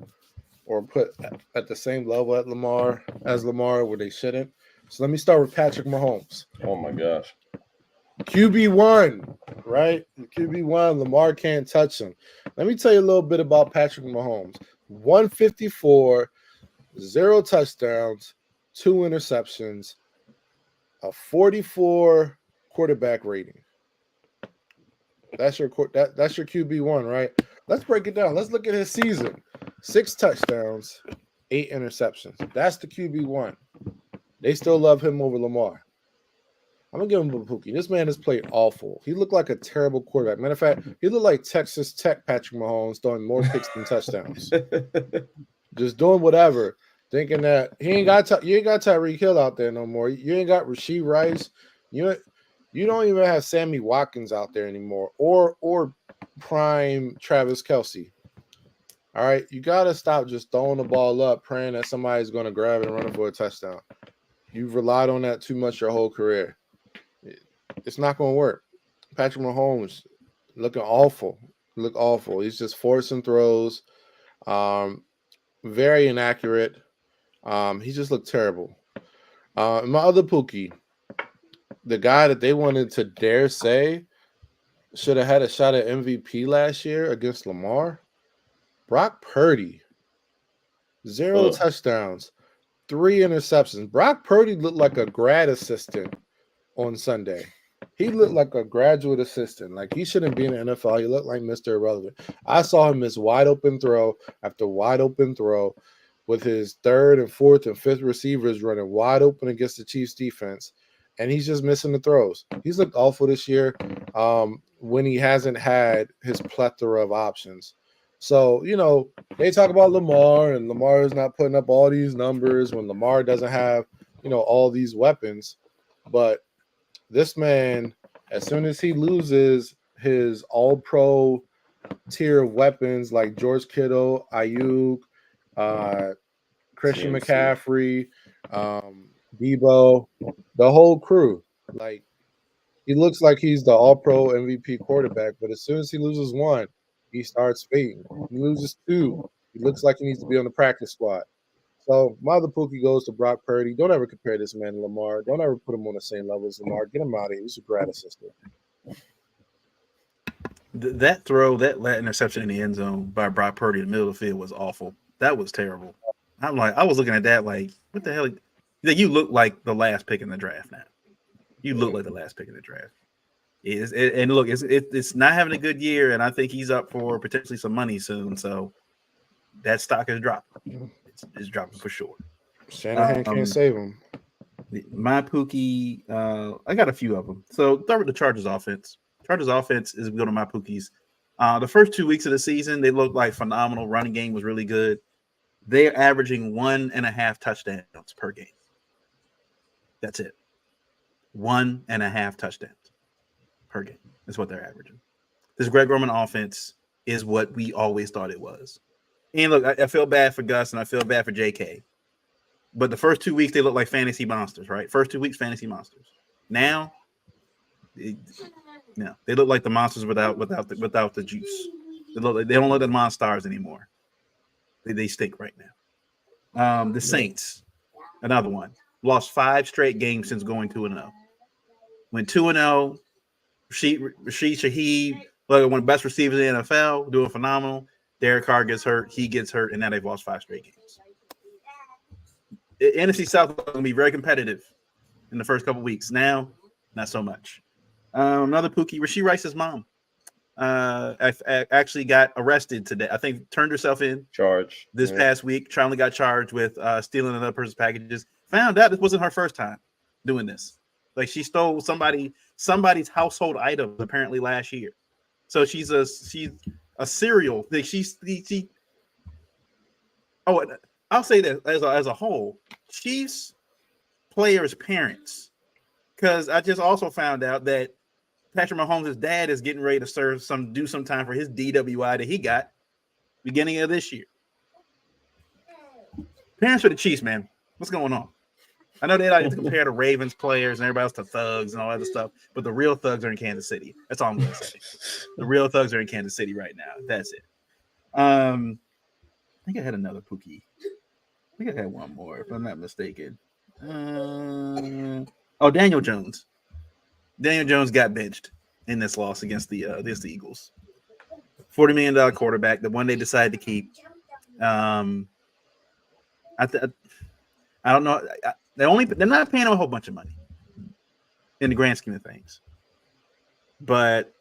S3: or put at the same level as Lamar where they shouldn't. So let me start with Patrick Mahomes.
S2: Oh my gosh.
S3: QB1, right? QB1, Lamar can't touch him. Let me tell you a little bit about Patrick Mahomes. 154, 0 touchdowns, 2 interceptions, a 44 quarterback rating. That's your QB1, right? Let's break it down. Let's look at his season. 6 touchdowns, 8 interceptions. That's the QB1. They still love him over Lamar. I'm going to give him a Pookie. This man has played awful. He looked like a terrible quarterback. Matter of fact, he looked like Texas Tech Patrick Mahomes throwing more picks than touchdowns. Just doing whatever, thinking that you ain't got Tyreek Hill out there no more. You ain't got Rashee Rice. You don't even have Sammy Watkins out there anymore or prime Travis Kelce. All right, you gotta stop just throwing the ball up, praying that somebody's going to grab it and run it for a touchdown. You've relied on that too much your whole career. It's not going to work. Patrick Mahomes looking awful. Look awful. He's just forcing throws. Very inaccurate. He just looked terrible. My other Pookie, the guy that they wanted to dare say should have had a shot at MVP last year against Lamar, Brock Purdy. 0 touchdowns, 3 interceptions. Brock Purdy looked like a grad assistant on Sunday. He looked like a graduate assistant. Like he shouldn't be in the NFL. He looked like Mr. Irrelevant. I saw him miss wide open throw after wide open throw with his third and fourth and fifth receivers running wide open against the Chiefs defense. And he's just missing the throws. He's looked awful this year when he hasn't had his plethora of options. So, they talk about Lamar, and Lamar is not putting up all these numbers when Lamar doesn't have, all these weapons. But this man, as soon as he loses his all-pro tier of weapons like George Kittle, Ayuk, Christian McCaffrey, Debo, the whole crew, like he looks like he's the all-pro MVP quarterback. But as soon as he loses one, he starts fading. He loses 2. He looks like he needs to be on the practice squad. So my other Pookie goes to Brock Purdy. Don't ever compare this man to Lamar. Don't ever put him on the same level as Lamar. Get him out of here. He's a grad assistant.
S1: That throw, that interception in the end zone by Brock Purdy in the middle of the field was awful. That was terrible. I was looking at that like, what the hell? You look like the last pick in the draft now. You look like the last pick in the draft. And look, it's not having a good year, and I think he's up for potentially some money soon. So that stock is dropping. It's dropping for sure.
S3: Shanahan can't save him.
S1: My Pookie, I got a few of them. So start with the Chargers offense. Chargers offense is one of my Pookies. The first 2 weeks of the season, they looked like phenomenal. Running game was really good. They're averaging 1.5 touchdowns per game. That's it. 1.5 touchdowns per game is what they're averaging. This Greg Roman offense is what we always thought it was. And look, I feel bad for Gus and I feel bad for JK. But the first 2 weeks, they look like fantasy monsters, right? First 2 weeks, fantasy monsters. Now, they look like the monsters without the juice. They don't look like the monsters anymore. They stink right now. The Saints, another one, lost 5 straight games since going 2-0. Went 2-0. Rashid Shaheed, one of the best receivers in the NFL, doing phenomenal. Derek Carr gets hurt. He gets hurt, and now they've lost 5 straight games. NFC South is going to be very competitive in the first couple weeks. Now, not so much. Another Pookie, Rashee Rice's mom, actually got arrested today. I think turned herself in.
S2: Charged.
S1: This past week. Charlie got charged with stealing another person's packages. Found out this wasn't her first time doing this. Like she stole somebody's household items apparently last year. So she's a serial. Like she. Oh, I'll say that as a whole, Chiefs players' parents, because I just also found out that Patrick Mahomes' dad is getting ready to do some time for his DWI that he got beginning of this year. Parents for the Chiefs, man, what's going on? I know they like to compare the Ravens players and everybody else to thugs and all that other stuff, but the real thugs are in Kansas City. That's all I'm going to say. The real thugs are in Kansas City right now. That's it. I think I had another Pookie. I think I had one more, if I'm not mistaken. Daniel Jones. Daniel Jones got benched in this loss against the Eagles. $40 million quarterback, the one they decided to keep. I don't know. They're not paying him a whole bunch of money in the grand scheme of things. But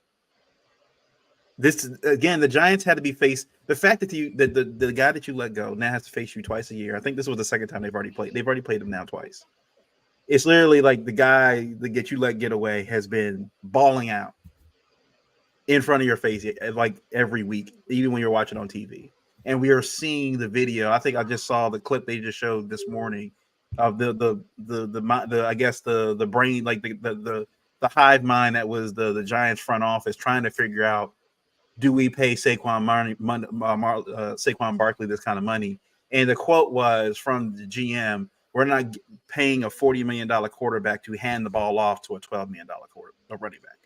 S1: this again, the Giants had to be faced. The fact that the guy that you let go now has to face you twice a year. I think this was the second time they've already played. They've already played him now twice. It's literally like the guy that get away has been balling out in front of your face like every week, even when you're watching on TV. And we are seeing the video. I think I just saw the clip they just showed this morning of the I guess the brain, like the hive mind that was the Giants front office trying to figure out do we pay Saquon Barkley this kind of money? And the quote was from the GM: "We're not paying a $40 million quarterback to hand the ball off to a $12 million running back."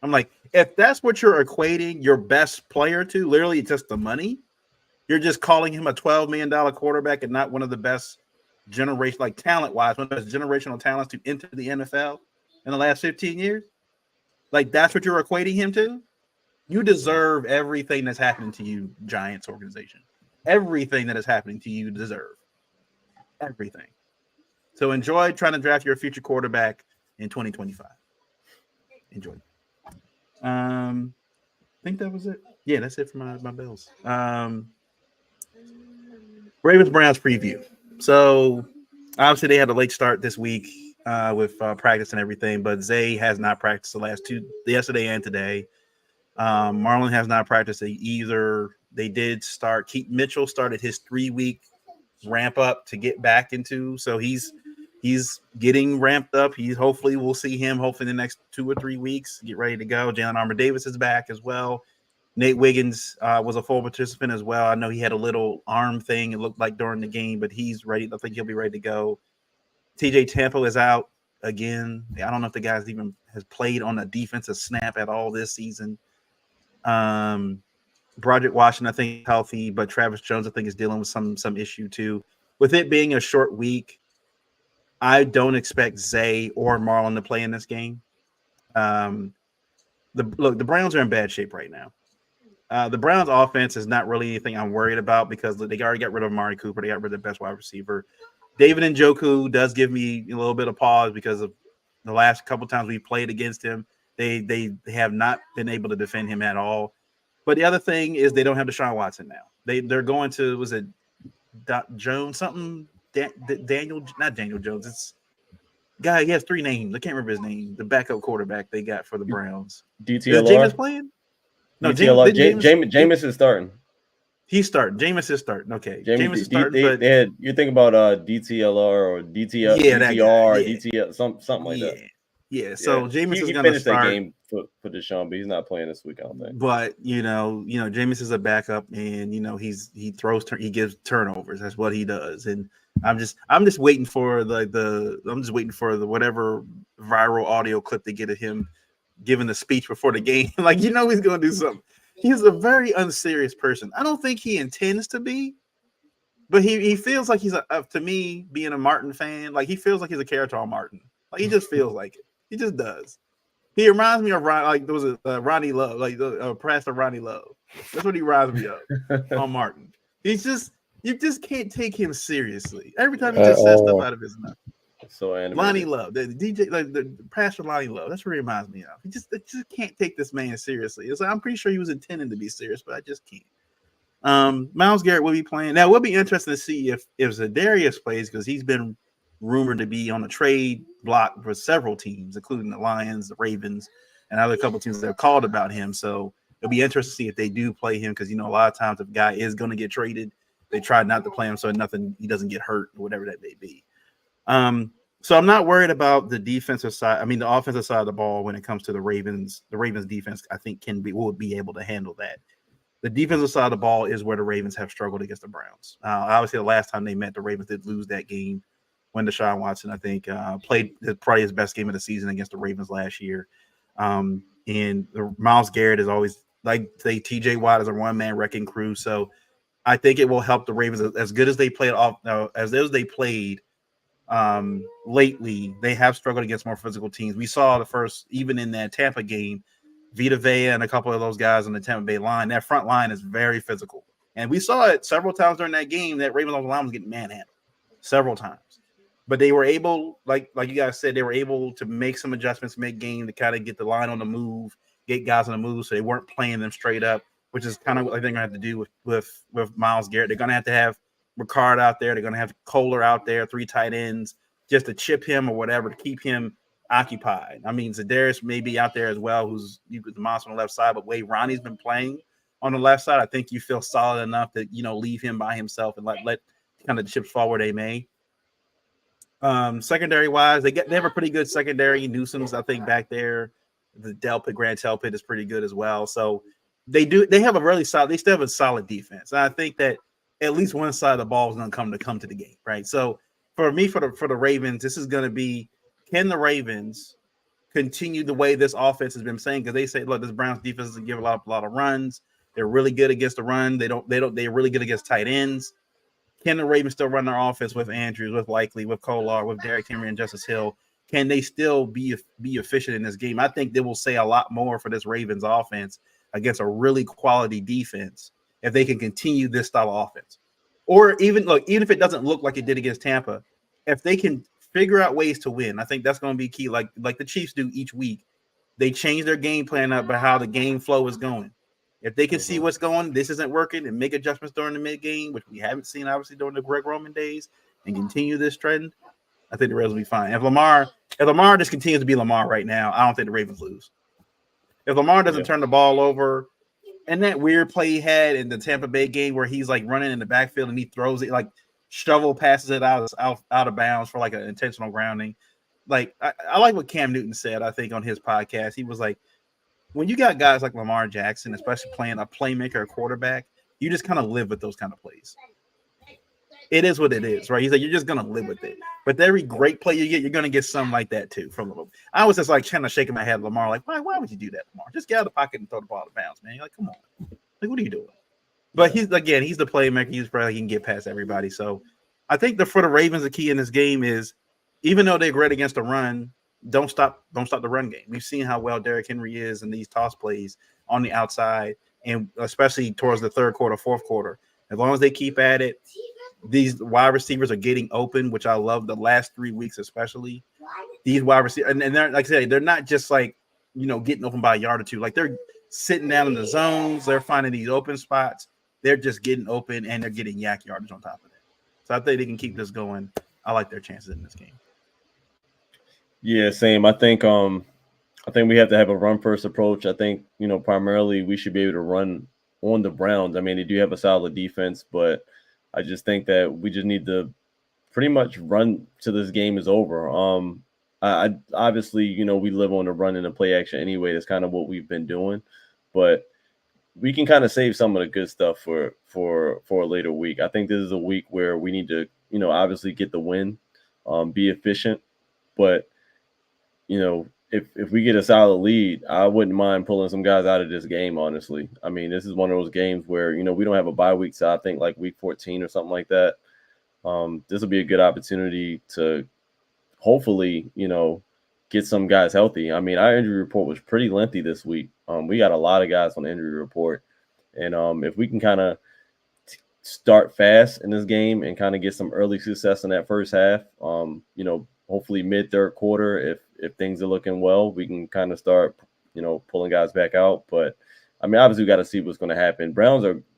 S1: I'm like, if that's what you're equating your best player to, literally just the money, you're just calling him a $12 million quarterback and not one of the best generation, like talent-wise, one of the best generational talents to enter the NFL in the last 15 years. Like, that's what you're equating him to? You deserve everything that's happening to you, Giants organization. Everything that is happening to you deserve. Everything. So enjoy trying to draft your future quarterback in 2025. Enjoy. I think that was it. Yeah, that's it for my Bills. Ravens Browns preview. So obviously they had a late start this week with practice and everything, but Zay has not practiced the last two, yesterday and today. Marlon has not practiced either. They did start. Keith Mitchell started his 3-week ramp up to get back into. So he's getting ramped up. Hopefully we'll see him hopefully in the next 2 or 3 weeks. Get ready to go. Jalen Armour-Davis is back as well. Nate Wiggins was a full participant as well. I know he had a little arm thing, it looked like, during the game, but he's ready. I think he'll be ready to go. TJ Tampa is out again. I don't know if the guy's even has played on a defensive snap at all this season. Broderick Washington, I think, is healthy, but Travis Jones, I think, is dealing with some issue too. With it being a short week, I don't expect Zay or Marlon to play in this game. The Browns are in bad shape right now. The Browns offense is not really anything I'm worried about because they already got rid of Amari Cooper. They got rid of the best wide receiver. David Njoku does give me a little bit of pause because of the last couple times we played against him. They have not been able to defend him at all. But the other thing is they don't have Deshaun Watson now. They're going to, was it Jones something? Daniel, not Daniel Jones. It's guy. He has 3 names. I can't remember his name. The backup quarterback they got for the Browns.
S2: DTLR.
S1: Is Jameis playing? No,
S2: Jameis is starting.
S1: He's starting. Jameis is starting. Okay,
S2: Jameis is starting. You're thinking about DTLR or DTL, DTR, something like that.
S1: Yeah. So Jameis is
S2: he
S1: going to
S2: finished
S1: start
S2: that game for Deshaun, but he's not playing this week, I don't think.
S1: But Jameis is a backup, and he gives turnovers. That's what he does. And I'm just waiting for the whatever viral audio clip they get of him giving the speech before the game. Like, he's going to do something. He's a very unserious person. I don't think he intends to be, but he feels like he's to me, being a Martin fan, like he feels like he's a character on Martin. Like, he just feels like it. He just does. He reminds me of there was a Ronnie Love, like Pastor Ronnie Love. That's what he reminds me of on Martin. You just can't take him seriously. Every time he just says stuff out of his mouth.
S2: So animated.
S1: Lonnie Love, the DJ, like the Pastor Lonnie Love. That's what he reminds me of. He just can't take this man seriously. It's like, I'm pretty sure he was intending to be serious, but I just can't. Myles Garrett will be playing. Now, it will be interesting to see if Za'Darius plays, because he's been rumored to be on a trade block for several teams, including the Lions, the Ravens, and other couple teams that have called about him. So it'll be interesting to see if they do play him, because a lot of times if a guy is going to get traded, they try not to play him so he doesn't get hurt or whatever that may be. So I'm not worried about the defensive side. I mean, the offensive side of the ball when it comes to the Ravens. The Ravens defense, I think, will be able to handle that. The defensive side of the ball is where the Ravens have struggled against the Browns. Obviously, the last time they met, the Ravens did lose that game when Deshaun Watson, I think, played probably his best game of the season against the Ravens last year. And Myles Garrett is always, like, say, TJ Watt is a one-man wrecking crew. So I think it will help the Ravens as good as they played lately. They have struggled against more physical teams. We saw even in that Tampa game, Vita Vea and a couple of those guys on the Tampa Bay line, that front line is very physical. And we saw it several times during that game that Ravens line was getting manhandled several times. But they were able, like you guys said, they were able to make some adjustments, make game to kind of get the line on the move, get guys on the move, so they weren't playing them straight up, which is kind of what I think they're going to have to do with Myles Garrett. They're going to have Ricard out there. They're going to have Kohler out there, 3 tight ends, just to chip him or whatever, to keep him occupied. I mean, Za'Darius may be out there as well, who's the monster on the left side, but way Ronnie's been playing on the left side, I think you feel solid enough that, leave him by himself and let kind of the chips fall where they may. Secondary wise, they have a pretty good secondary. Newsom's, I think, back there. The Grant Delpit is pretty good as well. So They have a really solid. They still have a solid defense. And I think that at least one side of the ball is going to come to the game, right? So for me, for the Ravens, this is going to be, can the Ravens continue the way this offense has been saying? Because they say, look, this Browns defense doesn't give a lot of runs. They're really good against the run. They're really good against tight ends. Can the Ravens still run their offense with Andrews, with Likely, with Kolar, with Derrick Henry and Justice Hill? Can they still be efficient in this game? I think they will say a lot more for this Ravens offense against a really quality defense if they can continue this style of offense. Or even if it doesn't look like it did against Tampa, if they can figure out ways to win, I think that's going to be key. Like the Chiefs do each week, they change their game plan up by how the game flow is going. If they can see what's going, this isn't working, and make adjustments during the mid game, which we haven't seen obviously during the Greg Roman days, and continue this trend, I think the Ravens will be fine. If Lamar just continues to be Lamar right now, I don't think the Ravens lose. If Lamar doesn't turn the ball over, and that weird play he had in the Tampa Bay game where he's like running in the backfield and he throws it, like shovel passes it out of bounds for like an intentional grounding. Like I like what Cam Newton said, I think, on his podcast. He was like, when you got guys like Lamar Jackson, especially playing a playmaker, a quarterback, you just kind of live with those kind of plays. It is what it is, right? He's like, you're just going to live with it. But every great play you get, you're going to get something like that too from him. I was just like kind of shaking my head at Lamar, like, why would you do that, Lamar? Just get out of the pocket and throw the ball out of bounds, man. You're like, come on. Like, what are you doing? But he's the playmaker. He's probably he can get past everybody. So I think for the Ravens, the key in this game is, even though they're great against the run, don't stop the run game. We've seen how well Derrick Henry is in these toss plays on the outside, and especially towards the third quarter, fourth quarter. As long as they keep at it, these wide receivers are getting open, which I love the last 3 weeks, especially. These wide receivers, and they're, like I said, they're not just like, getting open by a yard or two. Like, they're sitting down in the zones. They're finding these open spots. They're just getting open, and they're getting yak yardage on top of that. So I think they can keep this going. I like their chances in this game.
S2: Yeah, same. I think we have to have a run first approach. I think, primarily we should be able to run on the Browns. I mean, they do have a solid defense, but I just think that we just need to pretty much run till this game is over. I obviously, we live on the run and the play action anyway. That's kind of what we've been doing, but we can kind of save some of the good stuff for a later week. I think this is a week where we need to, obviously get the win, be efficient, but if we get a solid lead, I wouldn't mind pulling some guys out of this game, honestly. I mean, this is one of those games where, we don't have a bye week, so I think like week 14 or something like that. This will be a good opportunity to hopefully, get some guys healthy. I mean, our injury report was pretty lengthy this week. We got a lot of guys on the injury report. And if we can kind of start fast in this game and kind of get some early success in that first half, hopefully mid third quarter, if things are looking well, we can kind of start, pulling guys back out. But I mean, obviously we got to see what's going to happen.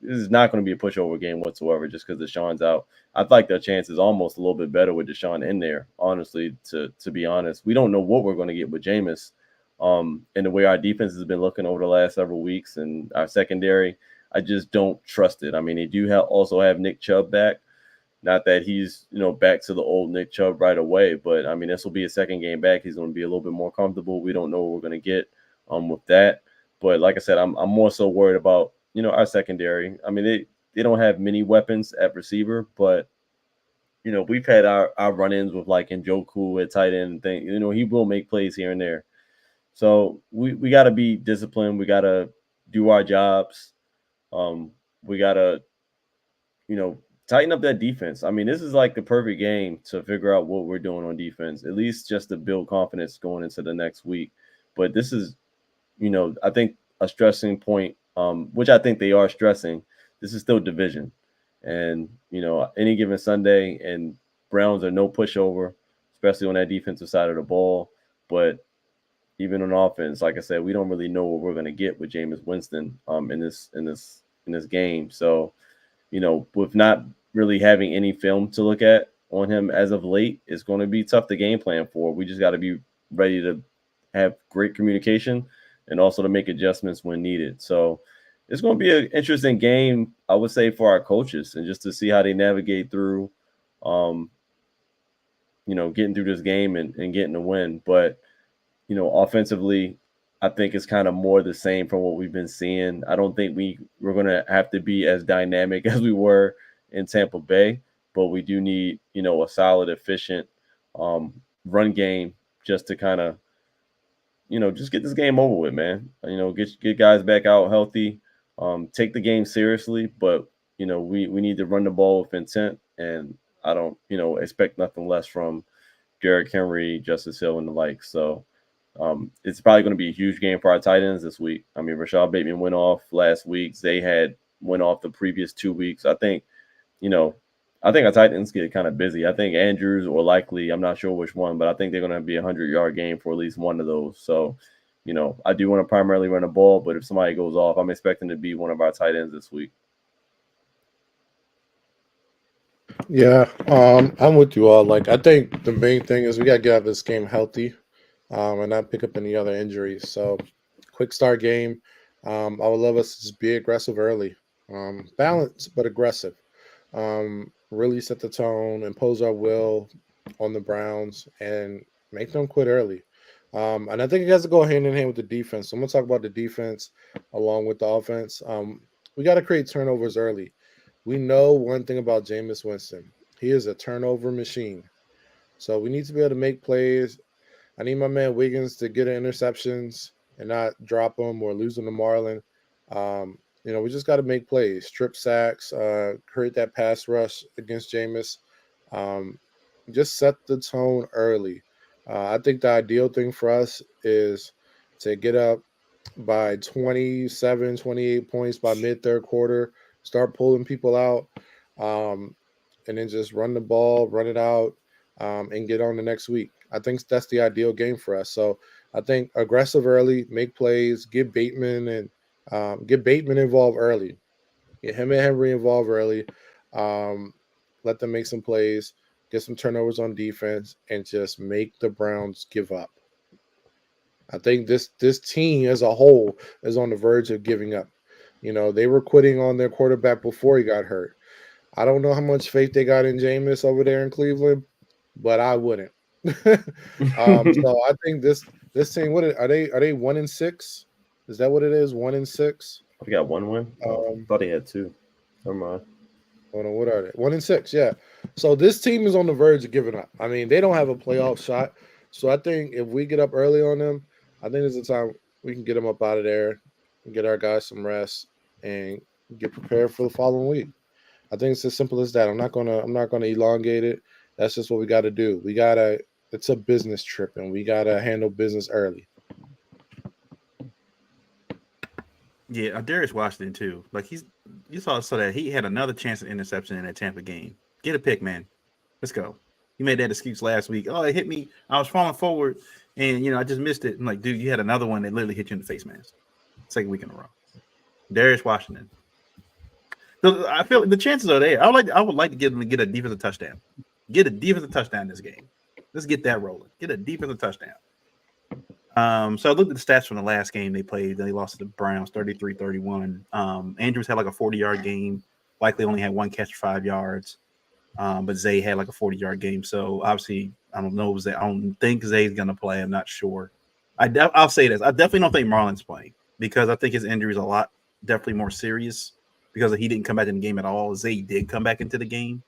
S2: This is not going to be a pushover game whatsoever just because Deshaun's out. I like their chances almost a little bit better with Deshaun in there, honestly, to be honest. We don't know what we're going to get with Jameis. And the way our defense has been looking over the last several weeks and our secondary, I just don't trust it. I mean, they do also have Nick Chubb back. Not that he's, back to the old Nick Chubb right away, but I mean, this will be a second game back. He's going to be a little bit more comfortable. We don't know what we're going to get with that. But like I said, I'm more so worried about, our secondary. I mean, they don't have many weapons at receiver, but, we've had our run-ins with like Njoku at tight end and thing. He will make plays here and there. So we got to be disciplined. We got to do our jobs. We got to, tighten up that defense. I mean, this is like the perfect game to figure out what we're doing on defense, at least just to build confidence going into the next week. But this is, I think a stressing point, which I think they are stressing. This is still division. And, any given Sunday, and Browns are no pushover, especially on that defensive side of the ball. But even on offense, like I said, we don't really know what we're going to get with Jameis Winston in this game. So, with not really having any film to look at on him as of late, it's going to be tough to game plan for. We just got to be ready to have great communication and also to make adjustments when needed. So it's going to be an interesting game, I would say, for our coaches, and just to see how they navigate through, getting through this game and getting a win. But, offensively, I think it's kind of more the same from what we've been seeing. I don't think we're going to have to be as dynamic as we were in Tampa Bay, but we do need, a solid, efficient run game just to kind of, just get this game over with, man. Get guys back out healthy, take the game seriously, but we need to run the ball with intent, and I don't, expect nothing less from Derrick Henry, Justice Hill, and the like. So it's probably going to be a huge game for our tight ends this week. I mean, Rashad Bateman went off last week. Zay had went off the previous 2 weeks. I think our tight ends get kind of busy. I think Andrews or likely, I'm not sure which one, but I think they're going to be a 100-yard game for at least one of those. So, I do want to primarily run the ball, but if somebody goes off, I'm expecting to be one of our tight ends this week.
S3: Yeah, I'm with you all. Like, I think the main thing is we got to get out of this game healthy, and not pick up any other injuries. So, quick start game. I would love us to just be aggressive early, balanced but aggressive. Really set the tone, impose our will on the Browns, and make them quit early. And I think it has to go hand in hand with the defense. So I'm gonna talk about the defense along with the offense. We got to create turnovers early. We know one thing about Jameis Winston. He is a turnover machine. So we need to be able to make plays. I need my man Wiggins to get interceptions and not drop them or lose them to Marlon. We just got to make plays, strip sacks, create that pass rush against Jameis. Um, just set the tone early. I think the ideal thing for us is to get up by 27, 28 points by mid third quarter, start pulling people out, um, and then just run the ball, run it out, and get on the next week. I think that's the ideal game for us. So I think aggressive early, make plays, get Bateman involved early, get him and Henry involved early, um, let them make some plays, get some turnovers on defense, and just make the Browns give up. I think this team as a whole is on the verge of giving up. They were quitting on their quarterback before he got hurt. I don't know how much faith they got in Jameis over there in Cleveland, but I wouldn't. So I think this team, are they 1-6? Is that what it is? 1-6?
S2: We got one win. Thought he had two. Never mind.
S3: Hold on, what are they? 1-6, yeah. So this team is on the verge of giving up. I mean, they don't have a playoff shot. So I think if we get up early on them, I think there's a time we can get them up out of there and get our guys some rest and get prepared for the following week. I think it's as simple as that. I'm not gonna elongate it. That's just what we got to do. It's a business trip, and we gotta handle business early.
S1: Yeah, Darius Washington too. Like you saw so that he had another chance at interception in that Tampa game. Get a pick, man. Let's go. You made that excuse last week. Oh, it hit me. I was falling forward, and I just missed it. I'm like, dude, you had another one that literally hit you in the face mask. Second week in a row. Darius Washington. So I feel the chances are there. I would like to get him to get a defensive touchdown. Get a defensive touchdown in this game. Let's get that rolling. Get a defensive touchdown. So I looked at the stats from the last game they played. They lost to the Browns 33-31. Andrews had like a 40-yard game. Likely only had one catch for 5 yards. But Zay had like a 40-yard game. So obviously, I don't know. I don't think Zay's going to play. I'm not sure. I'll say this. I definitely don't think Marlon's playing because I think his injury is definitely more serious because he didn't come back in the game at all. Zay did come back into the game.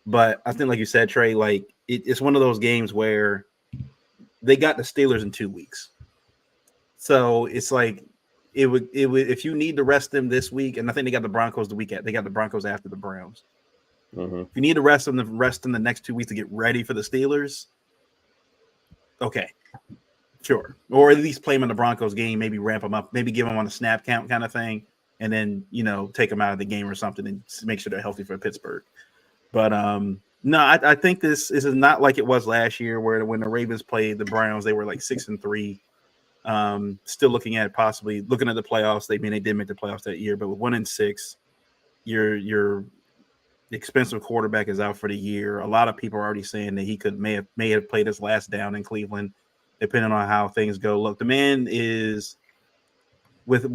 S1: But I think, like you said, Trey, like it's one of those games where they got the Steelers in 2 weeks. So it's like it would if you need to rest them this week, and I think they got the Broncos they got the Broncos after the Browns.
S2: Mm-hmm.
S1: If you need to rest them the next 2 weeks to get ready for the Steelers, okay, sure. Or at least play them in the Broncos game, maybe ramp them up, maybe give them on a snap count kind of thing, and then take them out of the game or something and make sure they're healthy for Pittsburgh. But no, I think this is not like it was last year where when the Ravens played the Browns, they were like 6-3. Still looking at the playoffs. They did make the playoffs that year, but with 1-6, your expensive quarterback is out for the year. A lot of people are already saying that he may have played his last down in Cleveland, depending on how things go. Look, the man is with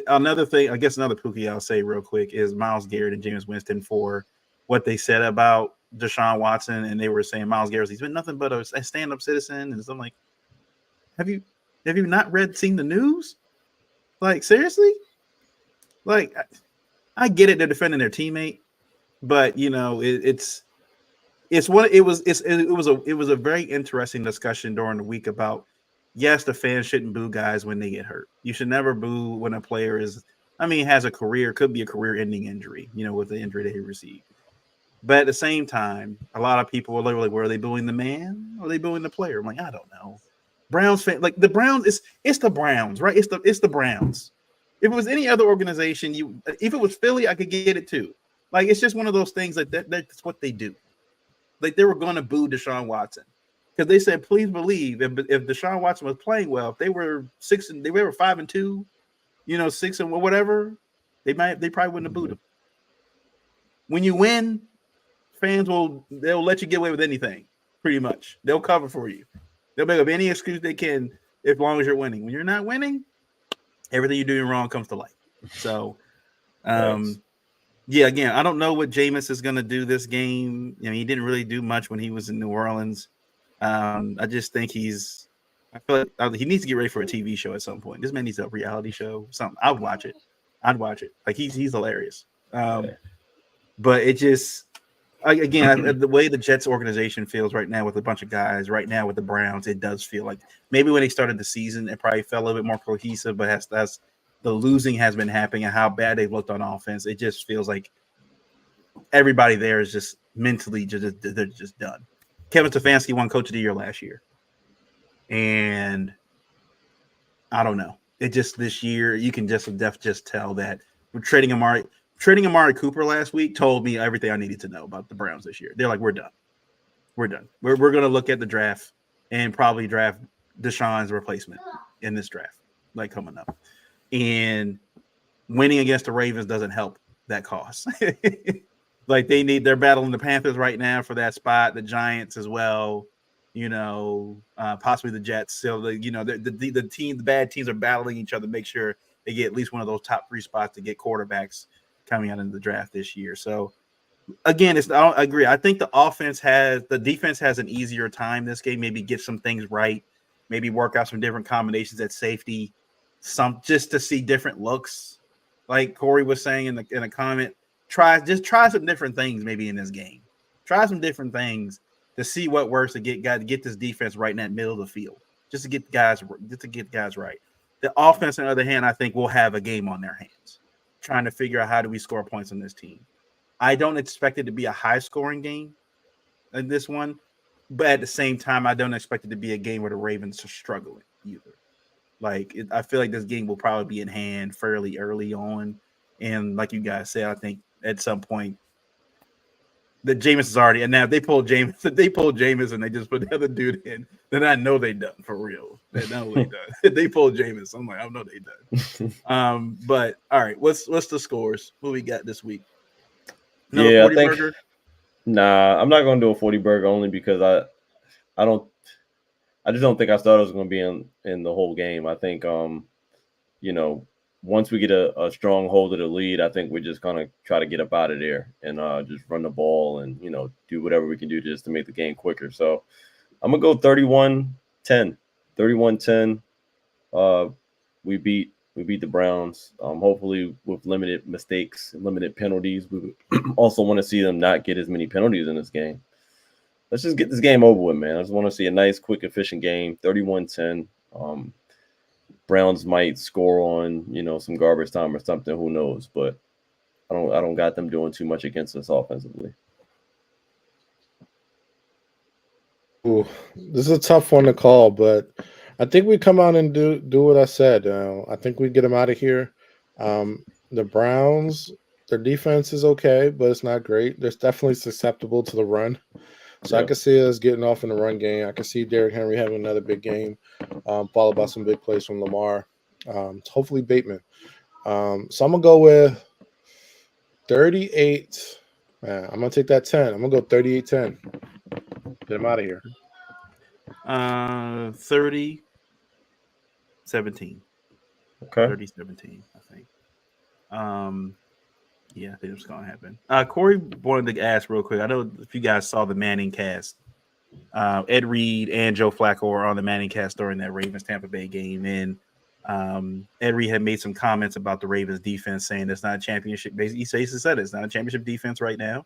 S1: another thing. I guess another Pookie I'll say real quick is Myles Garrett and Jameis Winston for what they said about Deshaun Watson, and they were saying Myles Garrett, he's been nothing but a stand-up citizen, and so I'm like, have you Have you not seen the news? Like, seriously? Like, I get it. They're defending their teammate, but you know, it's what it was. It was a very interesting discussion during the week about, yes, the fans shouldn't boo guys when they get hurt. You should never boo when a player has a career, could be a career-ending injury, you know, with the injury that he received. But at the same time, a lot of people are literally, were they booing the man or are they booing the player? I'm like, I don't know. Browns fan, like the Browns, it's the Browns, right? It's the Browns. If it was any other organization, if it was Philly, I could get it too. Like, it's just one of those things that's what they do. Like, they were going to boo Deshaun Watson because they said, please believe if Deshaun Watson was playing well, if they were 5-2, you know, 6 and whatever, they probably wouldn't have booed him. When you win, fans they'll let you get away with anything, pretty much. They'll cover for you. They'll make up any excuse they can as long as you're winning. When you're not winning, everything you're doing wrong comes to light. So, yeah, again, I don't know what Jameis is going to do this game. You know, he didn't really do much when he was in New Orleans. I just think I feel like he needs to get ready for a TV show at some point. This man needs a reality show, something. I'd watch it. Like, he's hilarious. But it just, again, the way the Jets organization feels right now with a bunch of guys, right now with the Browns, it does feel like maybe when they started the season, it probably felt a little bit more cohesive, but as the losing has been happening and how bad they've looked on offense, it just feels like everybody there is just mentally they're just done. Kevin Stefanski won Coach of the Year last year. And I don't know. It just, this year, you can just tell that we're trading Amari Cooper last week told me everything I needed to know about the Browns this year. They're like, we're done. We're going to look at the draft and probably draft Deshaun's replacement in this draft, like, coming up. And winning against the Ravens doesn't help that cause. Like, they're battling the Panthers right now for that spot, the Giants as well, you know, possibly the Jets. So, the bad teams are battling each other to make sure they get at least one of those top 3 spots to get quarterbacks coming out in the draft this year. So, again, I agree. I think the defense has an easier time this game. Maybe get some things right. Maybe work out some different combinations at safety. Just to see different looks, like Corey was saying in a comment. Try some different things maybe in this game. Try some different things to see what works to get this defense right in that middle of the field. Just to get guys right. The offense, on the other hand, I think will have a game on their hands, trying to figure out how do we score points on this team. I don't expect it to be a high-scoring game in this one, but at the same time, I don't expect it to be a game where the Ravens are struggling either. Like, I feel like this game will probably be in hand fairly early on, and like you guys said, I think at some point that Jameis is already. And now if they pull Jameis and they just put the other dude in, then I know they done for real. They know they done. If they pull Jameis, I'm like, I know they done. But all right, what's the scores? What we got this week? Another 40 burger?
S2: Nah, I'm not gonna do a 40 burger only because I just don't think our starters are going to be in the whole game. I think, you know, once we get a strong hold of the lead, I think we're just going to try to get up out of there and just run the ball and, you know, do whatever we can do just to make the game quicker. So I'm going to go 31-10. 31-10. We beat the Browns, hopefully with limited mistakes and limited penalties. We also want to see them not get as many penalties in this game. Let's just get this game over with, man. I just want to see a nice, quick, efficient game. 31-10. Browns might score on, you know, some garbage time or something. Who knows? But I don't got them doing too much against us offensively.
S3: Ooh, this is a tough one to call, but I think we come out and do what I said. I think we get them out of here. The Browns, their defense is okay, but it's not great. They're definitely susceptible to the run. So I can see us getting off in the run game. I can see Derrick Henry having another big game, followed by some big plays from Lamar. Hopefully Bateman. So I'm going to go with 38. Man, I'm going to take that 10. I'm going to go 38-10. Get him out of here.
S1: 30-17.
S2: Okay.
S1: 30-17, I think. I think it's going to happen. Corey wanted to ask real quick. I know if you guys saw the Manning cast Ed Reed and Joe Flacco were on the Manning cast during that Ravens Tampa Bay game, and Ed Reed had made some comments about the Ravens defense, saying it's not a championship. Basically, he said it's not a championship defense right now.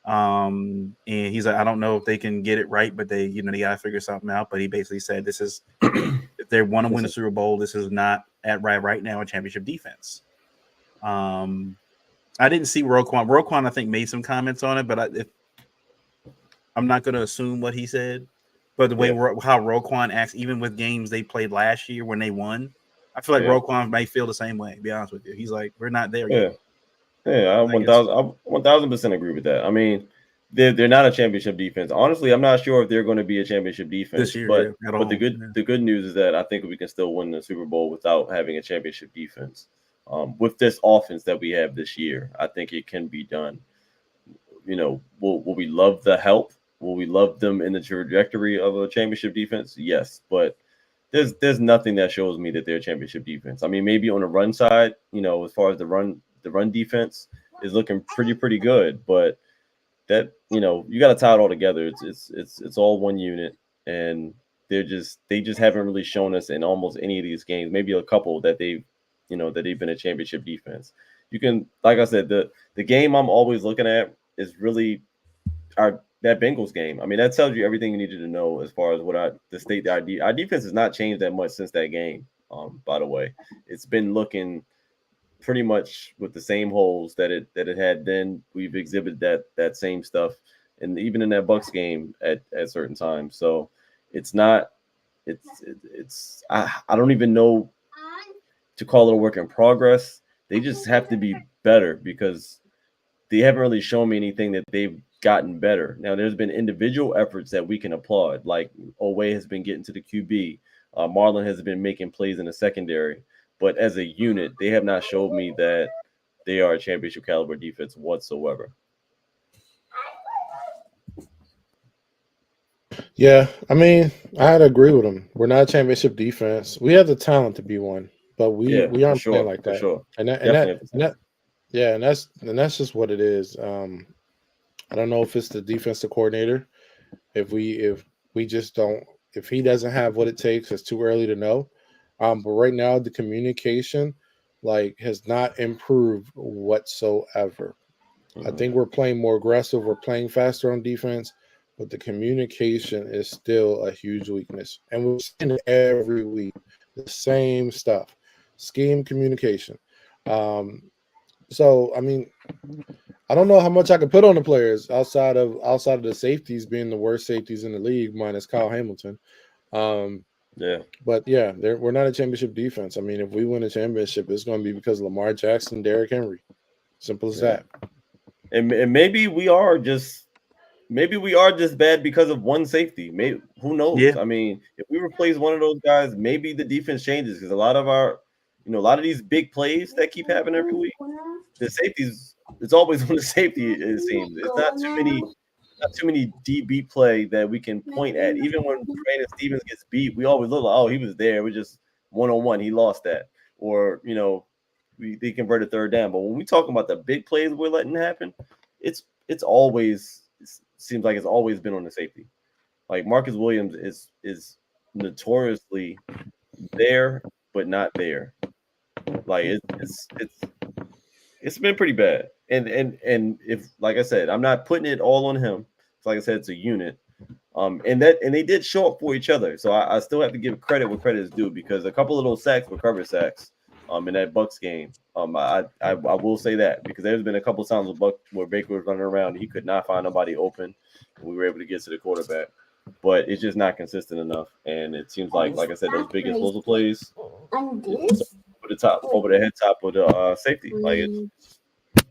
S1: And he's like, I don't know if they can get it right, but they gotta figure something out. But he basically said this is if they want to win the Super Bowl, this is not at right now a championship defense. I didn't see Roquan. Roquan, I think, made some comments on it, but I'm not going to assume what he said. But the way how Roquan acts, even with games they played last year when they won, I feel like Roquan may feel the same way. To be honest with you, he's like, we're not there yet.
S2: Yeah, I 1,000% agree with that. I mean, they're not a championship defense. Honestly, I'm not sure if they're going to be a championship defense
S1: this year.
S2: But the good news is that I think we can still win the Super Bowl without having a championship defense. With this offense that we have this year, I think it can be done. Will we love the help? Will we love them in the trajectory of a championship defense? Yes, but there's nothing that shows me that they're a championship defense. I mean, maybe on the run side, as far as the run defense is looking pretty good, but that you got to tie it all together. It's all one unit, and they just haven't really shown us in almost any of these games. Maybe a couple that they've been a championship defense. You can, like I said, the game I'm always looking at is really that Bengals game. I mean, that tells you everything you needed to know as far as our defense has not changed that much since that game. By the way, it's been looking pretty much with the same holes that it had then. We've exhibited that same stuff, and even in that Bucs game at certain times. So it's not. I don't even know to call it a work in progress. They just have to be better because they haven't really shown me anything that they've gotten better. Now, there's been individual efforts that we can applaud, like Owe has been getting to the QB. Marlon has been making plays in the secondary. But as a unit, they have not showed me that they are a championship caliber defense whatsoever.
S3: Yeah, I mean, I had to agree with him. We're not a championship defense. We have the talent to be one, but we aren't playing like that.
S2: Sure.
S3: And that's just what it is. I don't know if it's the defensive coordinator. If he doesn't have what it takes, it's too early to know. But right now the communication has not improved whatsoever. Mm-hmm. I think we're playing more aggressive. We're playing faster on defense, but the communication is still a huge weakness. And we're seeing it every week. The same stuff. Scheme communication. So I mean, I don't know how much I can put on the players outside of the safeties being the worst safeties in the league, minus Kyle Hamilton. But yeah, we're not a championship defense. I mean, if we win a championship, it's going to be because of Lamar Jackson, Derrick Henry. Simple as that.
S2: And maybe we are just bad because of one safety. Maybe, who knows? Yeah. I mean, if we replace one of those guys, maybe the defense changes because a lot of these big plays that keep happening every week, the safeties, it's always on the safety. It seems it's not too many DB play that we can point at. Even when Brandon Stevens gets beat, we always look like, oh, he was there. We're just 1-on-1. He lost that. Or, they converted third down. But when we talk about the big plays we're letting happen, it seems like it's always been on the safety. Like Marcus Williams is notoriously there, but not there. Like it's been pretty bad. And if, like I said, I'm not putting it all on him. Like I said, it's a unit. And they did show up for each other. So I still have to give credit where credit is due because a couple of those sacks were cover sacks in that Bucs game. I will say that because there's been a couple of times where Baker was running around and he could not find nobody open and we were able to get to the quarterback. But it's just not consistent enough. And it seems like I said, those big explosive plays over the head top of the safety. Like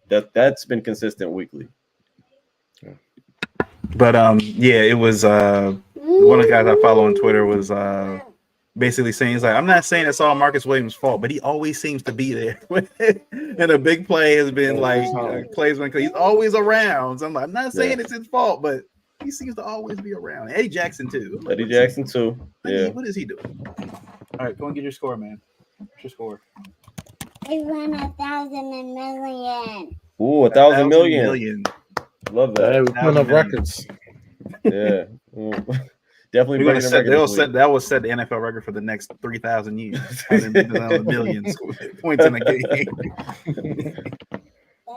S2: that's been consistent weekly.
S1: But it was one of the guys I follow on Twitter was basically saying, he's like, I'm not saying it's all Marcus Williams' fault, but he always seems to be there. And a big play has been plays when he's always around. So I'm not saying it's his fault, but he seems to always be around. Eddie Jackson too.
S2: Eddie Jackson too. Yeah.
S1: What is he doing? All right, go and get your score, man. What's your score?
S4: I won 1,000 million.
S2: Ooh, 1,000 million.
S1: million.
S2: Love that.
S3: We're putting up records.
S2: Yeah. Definitely
S1: We're gonna
S2: breaking the
S1: set.
S2: record
S1: They'll
S2: this
S1: set. That will set the NFL record for the next 3,000 years. 100 million points in a game.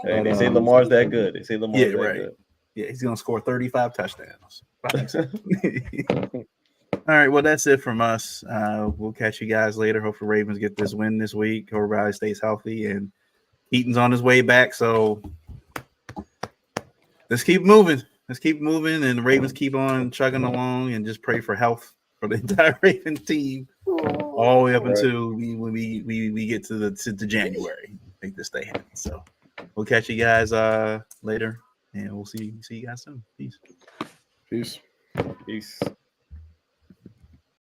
S2: Hey, they say Lamar's that good. They say Lamar's
S1: Yeah,
S2: that
S1: right.
S2: good.
S1: Yeah, he's gonna score 35 touchdowns. All right, well, that's it from us. We'll catch you guys later. Hopefully, Ravens get this win this week. Hope everybody stays healthy, and Eaton's on his way back. So let's keep moving. Let's keep moving, and the Ravens keep on chugging along, and just pray for health for the entire Ravens team all the way up until we get to the January. Make this stay happen. So we'll catch you guys later, and we'll see you guys soon. Peace.
S3: Peace.
S2: Peace.